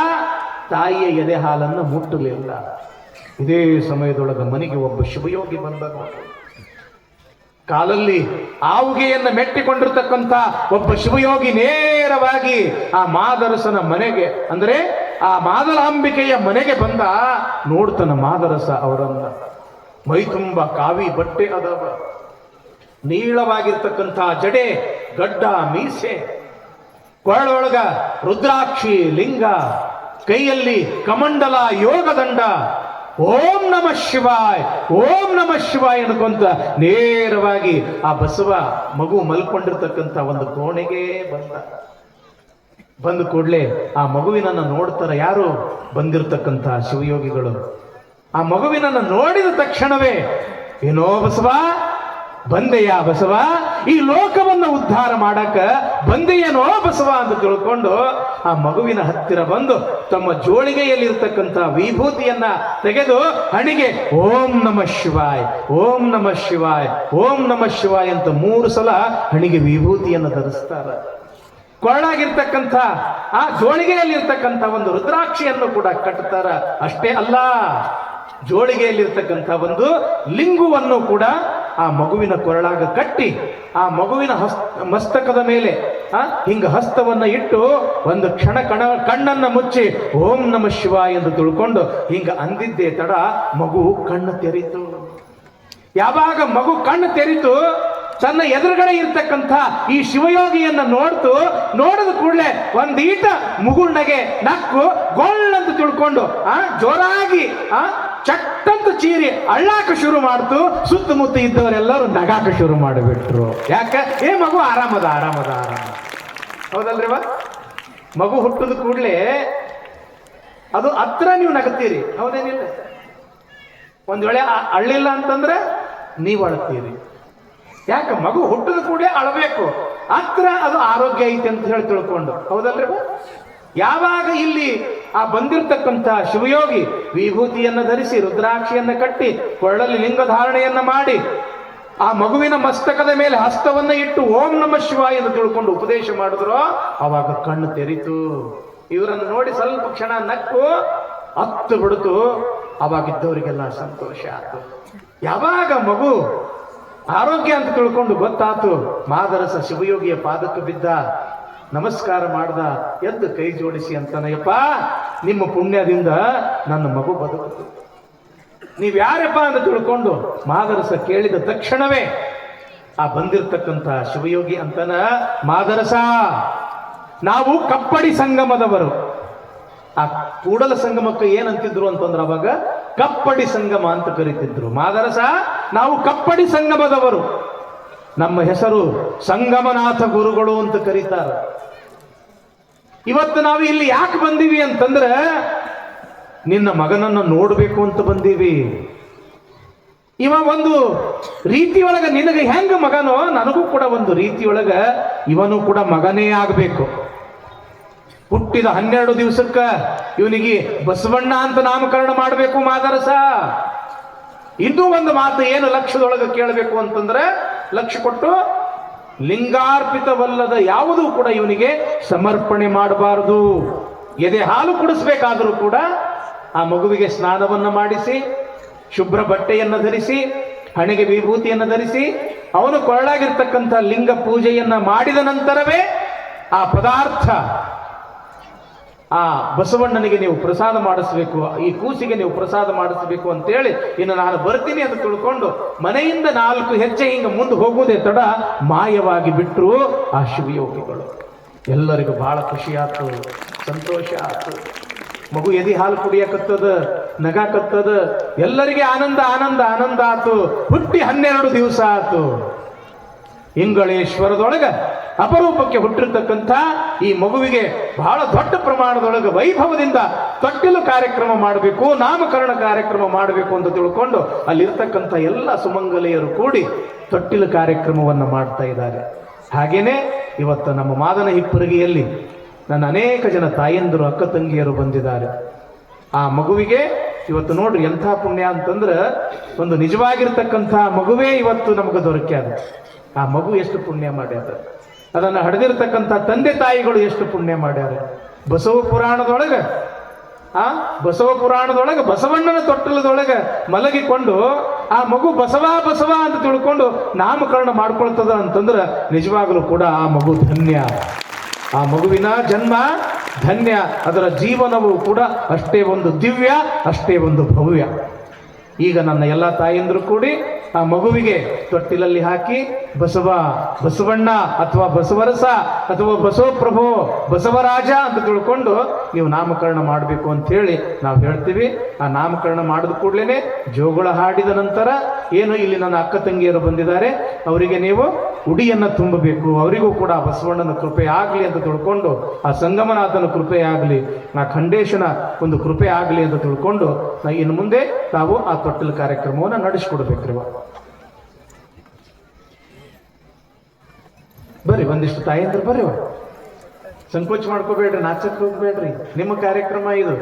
ತಾಯಿಯ ಎದೆ ಹಾಲನ್ನು ಮುಟ್ಟಲಿಲ್ಲ. ಇದೇ ಸಮಯದೊಳಗೆ ಮನೆಗೆ ಒಬ್ಬ ಶಿವಯೋಗಿ ಬಂದ. ಕಾಲಲ್ಲಿ ಆವುಗೆಯನ್ನು ಮೆಟ್ಟಿಕೊಂಡಿರ್ತಕ್ಕಂಥ ಒಬ್ಬ ಶಿವಯೋಗಿ ನೇರವಾಗಿ ಆ ಮಾದರಸನ ಮನೆಗೆ, ಅಂದ್ರೆ ಆ ಮಾದಲಾಂಬಿಕೆಯ ಮನೆಗೆ ಬಂದ. ನೋಡ್ತಾನ ಮಾದರಸ ಅವರನ್ನ. ಮೈ ತುಂಬ ಕಾವಿ ಬಟ್ಟೆ ಅದಾವ, ನೀಳವಾಗಿರ್ತಕ್ಕಂಥ ಜಡೆ, ಗಡ್ಡ, ಮೀಸೆ, ಕೊರಳೊಳಗ ರುದ್ರಾಕ್ಷಿ ಲಿಂಗ, ಕೈಯಲ್ಲಿ ಕಮಂಡಲ ಯೋಗದಂಡ. ಓಂ ನಮಃ ಶಿವಾಯ್, ಓಂ ನಮಃ ಶಿವಾಯ್ ಅನ್ಕೊಂತ ನೇರವಾಗಿ ಆ ಬಸವ ಮಗು ಮಲ್ಕೊಂಡಿರ್ತಕ್ಕಂಥ ಒಂದು ಕೋಣೆಗೆ ಬಂದ ಕೂಡಲೇ ಆ ಮಗುವಿನನ್ನ ನೋಡ್ತಾರ ಯಾರು? ಬಂದಿರತಕ್ಕಂಥ ಶಿವಯೋಗಿಗಳು. ಆ ಮಗುವಿನನ್ನ ನೋಡಿದ ತಕ್ಷಣವೇ, ಏನೋ ಬಸವ, ಬಂದೆಯಾ ಬಸವ, ಈ ಲೋಕವನ್ನ ಉದ್ಧಾರ ಮಾಡಕ ಬಂದೆಯೇನೋ ಬಸವ ಅಂತ ತಿಳ್ಕೊಂಡು ಆ ಮಗುವಿನ ಹತ್ತಿರ ಬಂದು ತಮ್ಮ ಜೋಳಿಗೆಯಲ್ಲಿರ್ತಕ್ಕಂಥ ವಿಭೂತಿಯನ್ನ ತೆಗೆದು ಹಣಿಗೆ ಓಂ ನಮಃ ಶಿವಾಯ್, ಓಂ ನಮಃ ಶಿವಾಯ್, ಓಂ ನಮಃ ಶಿವಾಯ್ ಅಂತ 3 ಸಲ ಹಣಿಗೆ ವಿಭೂತಿಯನ್ನು ಧರಿಸ್ತಾರ. ಕೊರಳಾಗಿರ್ತಕ್ಕಂಥ ಆ ಜೋಳಿಗೆಯಲ್ಲಿರ್ತಕ್ಕಂಥ ಒಂದು ರುದ್ರಾಕ್ಷಿಯನ್ನು ಕೂಡ ಕಟ್ಟುತ್ತಾರ. ಅಷ್ಟೇ ಅಲ್ಲ, ಜೋಳಿಗೆಯಲ್ಲಿರ್ತಕ್ಕಂಥ ಒಂದು ಲಿಂಗುವನ್ನು ಕೂಡ ಆ ಮಗುವಿನ ಕೊರಳಾಗ ಕಟ್ಟಿ ಆ ಮಗುವಿನ ಮಸ್ತಕದ ಮೇಲೆ ಹಿಂಗ ಹಸ್ತವನ್ನ ಇಟ್ಟು ಒಂದು ಕ್ಷಣ ಕಣ್ಣನ್ನ ಮುಚ್ಚಿ ಓಂ ನಮಃ ಶಿವಾಯ ಎಂದು ತಿಳ್ಕೊಂಡು ಹಿಂಗ ಅಂದಿದ್ದೇ ತಡ ಮಗು ಕಣ್ಣು ತೆರೀತು. ಯಾವಾಗ ಮಗು ಕಣ್ಣು ತೆರೀತು, ತನ್ನ ಎದುರುಗಡೆ ಇರ್ತಕ್ಕಂಥ ಈ ಶಿವಯೋಗಿಯನ್ನ ನೋಡಿದ ಕೂಡಲೇ ಒಂದೀಟ ಮುಗುಳ್ನಗೆ ನಕ್ಕು ಗೊಳ್ಳಂತ ತಿಳ್ಕೊಂಡು ಜೋರಾಗಿ ಚಟ್ಟಂತ ಚೀರಿ ಅಳ್ಳಾಕ ಶುರು ಮಾಡ್ತು. ಸುತ್ತಮುತ್ತ ಇದ್ದವರೆಲ್ಲರೂ ನಗಾಕ ಶುರು ಮಾಡಿಬಿಟ್ರು. ಯಾಕೆ? ಏ ಮಗು ಆರಾಮದ. ಹೌದಲ್ರಿವ? ಮಗು ಹುಟ್ಟದ ಕೂಡಲೇ ಅದು ಹತ್ರ ನೀವು ನಗತ್ತೀರಿ, ಹೌದೇನಿಲ್ಲ? ಒಂದ್ ವೇಳೆ ಅಳ್ಳಿಲ್ಲ ಅಂತಂದ್ರೆ ನೀವು ಅಳ್ತೀರಿ. ಯಾಕೆ? ಮಗು ಹುಟ್ಟದ ಕೂಡಲೇ ಅಳಬೇಕು, ಹತ್ರ ಅದು ಆರೋಗ್ಯ ಐತೆ ಅಂತ ಹೇಳಿ ತಿಳ್ಕೊಂಡು, ಹೌದಲ್ರಿ? ಯಾವಾಗ ಇಲ್ಲಿ ಆ ಬಂದಿರತಕ್ಕಂಥ ಶಿವಯೋಗಿ ವಿಭೂತಿಯನ್ನ ಧರಿಸಿ ರುದ್ರಾಕ್ಷಿಯನ್ನ ಕಟ್ಟಿ ಕೊಳ್ಳಲ್ಲಿ ಲಿಂಗ ಧಾರಣೆಯನ್ನ ಮಾಡಿ ಆ ಮಗುವಿನ ಮಸ್ತಕದ ಮೇಲೆ ಹಸ್ತವನ್ನ ಇಟ್ಟು ಓಂ ನಮಃ ಶಿವಾಯ ಎಂದು ತಿಳ್ಕೊಂಡು ಉಪದೇಶ ಮಾಡಿದ್ರು, ಅವಾಗ ಕಣ್ಣು ತೆರೀತು. ಇವರನ್ನು ನೋಡಿ ಸ್ವಲ್ಪ ಕ್ಷಣ ನಕ್ಕು ಹತ್ತು ಬಿಡ್ತು. ಅವಾಗಿದ್ದವರಿಗೆಲ್ಲ ಸಂತೋಷ ಆಯ್ತು. ಯಾವಾಗ ಮಗು ಆರೋಗ್ಯ ಅಂತ ತಿಳ್ಕೊಂಡು ಗೊತ್ತಾತು, ಮಾದರಸ ಶಿವಯೋಗಿಯ ಪಾದಕ್ಕೆ ಬಿದ್ದ, ನಮಸ್ಕಾರ ಮಾಡ್ದ, ಎದ್ದು ಕೈ ಜೋಡಿಸಿ ಅಂತಾನಯ್ಯಪ್ಪ, ನಿಮ್ಮ ಪುಣ್ಯದಿಂದ ನನ್ನ ಮಗು ಬದುಕಿತು. ನೀವ್ಯಾರಪ್ಪ ಅಂತ ತಿಳ್ಕೊಂಡು ಮಾದರಸ ಕೇಳಿದ ತಕ್ಷಣವೇ ಆ ಬಂದಿರತಕ್ಕಂಥ ಶಿವಯೋಗಿ ಅಂತನ, ಮಾದರಸ, ನಾವು ಕಪ್ಪಡಿ ಸಂಗಮದವರು. ಆ ಕೂಡಲ ಸಂಗಮಕ್ಕೆ ಏನಂತಿದ್ರು ಅಂತಂದ್ರೆ ಅವಾಗ ಕಪ್ಪಡಿ ಸಂಗಮ ಅಂತ ಕರೀತಿದ್ರು. ಮಾದರಸ, ನಾವು ಕಪ್ಪಡಿ ಸಂಗಮದವರು, ನಮ್ಮ ಹೆಸರು ಸಂಗಮನಾಥ ಗುರುಗಳು ಅಂತ ಕರೀತಾರೆ. ಇವತ್ತು ನಾವು ಇಲ್ಲಿ ಯಾಕೆ ಬಂದೀವಿ ಅಂತಂದ್ರೆ ನಿನ್ನ ಮಗನನ್ನು ನೋಡ್ಬೇಕು ಅಂತ ಬಂದೀವಿ. ಇವ ಒಂದು ರೀತಿಯೊಳಗ ನಿನಗೆ ಹೆಂಗ ಮಗನೋ ನನಗೂ ಕೂಡ ಒಂದು ರೀತಿಯೊಳಗ ಇವನು ಕೂಡ ಮಗನೇ ಆಗಬೇಕು. ಹುಟ್ಟಿದ 12 ದಿವಸಕ್ಕ ಇವನಿಗೆ ಬಸವಣ್ಣ ಅಂತ ನಾಮಕರಣ ಮಾಡಬೇಕು ಮಾದರಸ. ಇನ್ನೂ ಒಂದು ಮಾತು ಏನು ಲಕ್ಷದೊಳಗೆ ಕೇಳಬೇಕು ಅಂತಂದ್ರೆ, ಲಕ್ಷ ಕೊಟ್ಟು ಲಿಂಗಾರ್ಪಿತವಲ್ಲದ ಯಾವುದೂ ಕೂಡ ಇವನಿಗೆ ಸಮರ್ಪಣೆ ಮಾಡಬಾರದು. ಎದೆ ಹಾಲು ಕುಡಿಸ್ಬೇಕಾದರೂ ಕೂಡ ಆ ಮಗುವಿಗೆ ಸ್ನಾನವನ್ನ ಮಾಡಿಸಿ, ಶುಭ್ರ ಬಟ್ಟೆಯನ್ನು ಧರಿಸಿ, ಹಣೆಗೆ ವಿಭೂತಿಯನ್ನು ಧರಿಸಿ, ಅವನು ಕೊರಳಾಗಿರ್ತಕ್ಕಂಥ ಲಿಂಗ ಪೂಜೆಯನ್ನ ಮಾಡಿದ ನಂತರವೇ ಆ ಪದಾರ್ಥ ಆ ಬಸವಣ್ಣನಿಗೆ ನೀವು ಪ್ರಸಾದ ಮಾಡಿಸ್ಬೇಕು, ಈ ಕೂಸಿಗೆ ನೀವು ಪ್ರಸಾದ ಮಾಡಿಸ್ಬೇಕು ಅಂತೇಳಿ ಇನ್ನು ನಾನು ಬರ್ತೀನಿ ಅಂತ ತಿಳ್ಕೊಂಡು ಮನೆಯಿಂದ 4 ಹೆಜ್ಜೆ ಹಿಂಗ ಮುಂದೆ ಹೋಗುವುದೇ ತಡ ಮಾಯವಾಗಿ ಬಿಟ್ಟರು ಆ ಶಿವಯೋಗಿಗಳು. ಎಲ್ಲರಿಗೂ ಬಹಳ ಖುಷಿ ಆಯ್ತು, ಸಂತೋಷ ಆಯ್ತು. ಮಗು ಎದಿ ಹಾಲು ಕುಡಿಯಕತ್ತದ, ನಗಾಕತ್ತದ, ಎಲ್ಲರಿಗೆ ಆನಂದ ಆನಂದ ಆನಂದ ಆತು. ಹುಟ್ಟಿ 12 ದಿವಸ ಆತು. ಇಂಗಳೇಶ್ವರದೊಳಗ ಅಪರೂಪಕ್ಕೆ ಹುಟ್ಟಿರ್ತಕ್ಕಂಥ ಈ ಮಗುವಿಗೆ ಬಹಳ ದೊಡ್ಡ ಪ್ರಮಾಣದೊಳಗೆ ವೈಭವದಿಂದ ತೊಟ್ಟಿಲು ಕಾರ್ಯಕ್ರಮ ಮಾಡಬೇಕು, ನಾಮಕರಣ ಕಾರ್ಯಕ್ರಮ ಮಾಡಬೇಕು ಅಂತ ತಿಳ್ಕೊಂಡು ಅಲ್ಲಿರ್ತಕ್ಕಂಥ ಎಲ್ಲ ಸುಮಂಗಲೆಯರು ಕೂಡಿ ತೊಟ್ಟಿಲು ಕಾರ್ಯಕ್ರಮವನ್ನು ಮಾಡ್ತಾ ಇದ್ದಾರೆ. ಹಾಗೇನೆ ಇವತ್ತು ನಮ್ಮ ಮಾದನ ಹಿಪ್ಪರಿಗೆಯಲ್ಲಿ ನನ್ನ ಅನೇಕ ಜನ ತಾಯಂದಿರು, ಅಕ್ಕ ತಂಗಿಯರು ಬಂದಿದ್ದಾರೆ. ಆ ಮಗುವಿಗೆ ಇವತ್ತು ನೋಡ್ರಿ ಎಂಥ ಪುಣ್ಯ ಅಂತಂದ್ರೆ, ಒಂದು ನಿಜವಾಗಿರ್ತಕ್ಕಂಥ ಮಗುವೇ ಇವತ್ತು ನಮಗೆ ದೊರಕ್ಯಾದ. ಆ ಮಗು ಎಷ್ಟು ಪುಣ್ಯ ಮಾಡ್ಯಾರ, ಅದನ್ನು ಹಡೆದಿರ್ತಕ್ಕಂಥ ತಂದೆ ತಾಯಿಗಳು ಎಷ್ಟು ಪುಣ್ಯ ಮಾಡ್ಯಾರ. ಬಸವ ಪುರಾಣದೊಳಗೆ ಬಸವಣ್ಣನ ತೊಟ್ಟಲದೊಳಗೆ ಮಲಗಿಕೊಂಡು ಆ ಮಗು ಬಸವ ಬಸವ ಅಂತ ತಿಳ್ಕೊಂಡು ನಾಮಕರಣ ಮಾಡ್ಕೊಳ್ತದ ಅಂತಂದ್ರೆ ನಿಜವಾಗಲೂ ಕೂಡ ಆ ಮಗು ಧನ್ಯ. ಆ ಮಗುವಿನ ಜನ್ಮ ಧನ್ಯ, ಅದರ ಜೀವನವೂ ಕೂಡ ಅಷ್ಟೇ ಒಂದು ದಿವ್ಯ, ಅಷ್ಟೇ ಒಂದು ಭವ್ಯ. ಈಗ ನನ್ನ ಎಲ್ಲ ತಾಯಂದ್ರು ಕೂಡಿ ಆ ಮಗುವಿಗೆ ತೊಟ್ಟಿಲಲ್ಲಿ ಹಾಕಿ ಬಸವಣ್ಣ ಅಥವಾ ಬಸವರಸ ಅಥವಾ ಬಸವಪ್ರಭು, ಬಸವರಾಜ ಅಂತ ತಿಳ್ಕೊಂಡು ನೀವು ನಾಮಕರಣ ಮಾಡಬೇಕು ಅಂತ ಹೇಳಿ ನಾವು ಹೇಳ್ತೀವಿ. ಆ ನಾಮಕರಣ ಮಾಡಿದ ಕೂಡಲೇ ಜೋಗುಳ ಹಾಡಿದ ನಂತರ ಏನು ಇಲ್ಲಿ ನನ್ನ ಅಕ್ಕ ತಂಗಿಯರು ಬಂದಿದ್ದಾರೆ, ಅವರಿಗೆ ನೀವು ಉಡಿಯನ್ನ ತುಂಬಬೇಕು. ಅವರಿಗೂ ಕೂಡ ಬಸವಣ್ಣನ ಕೃಪೆ ಆಗಲಿ ಅಂತ ತಿಳ್ಕೊಂಡು, ಆ ಸಂಗಮನಾಥನ ಕೃಪೆ ಆಗಲಿ, ಆ ಖಂಡೇಶನ ಒಂದು ಕೃಪೆ ಆಗಲಿ ಅಂತ ತಿಳ್ಕೊಂಡು ಇನ್ನು ಮುಂದೆ ತಾವು ಆ ತೊಟ್ಟಿಲ ಕಾರ್ಯಕ್ರಮವನ್ನು ನಡೆಸಿಕೊಡ್ಬೇಕ್ರಿ. ಬರ್ರಿ, ಒಂದಿಷ್ಟು ತಾಯಂದ್ರು ಬರ್ರಿ, ಸಂಕೋಚ ಮಾಡ್ಕೋಬೇಡ್ರಿ, ನಾಚಕ್ ಹೋಗ್ಬೇಡ್ರಿ. ನಿಮ್ಮ ಕಾರ್ಯಕ್ರಮ ಇದು.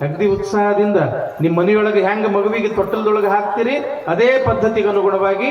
ಅಗ್ದಿ ಉತ್ಸಾಹದಿಂದ ನಿಮ್ಮ ಮನೆಯೊಳಗೆ ಹೆಂಗ ಮಗುವಿಗೆ ತೊಟ್ಟಲದೊಳಗೆ ಹಾಕ್ತೀರಿ ಅದೇ ಪದ್ಧತಿಗೆ ಅನುಗುಣವಾಗಿ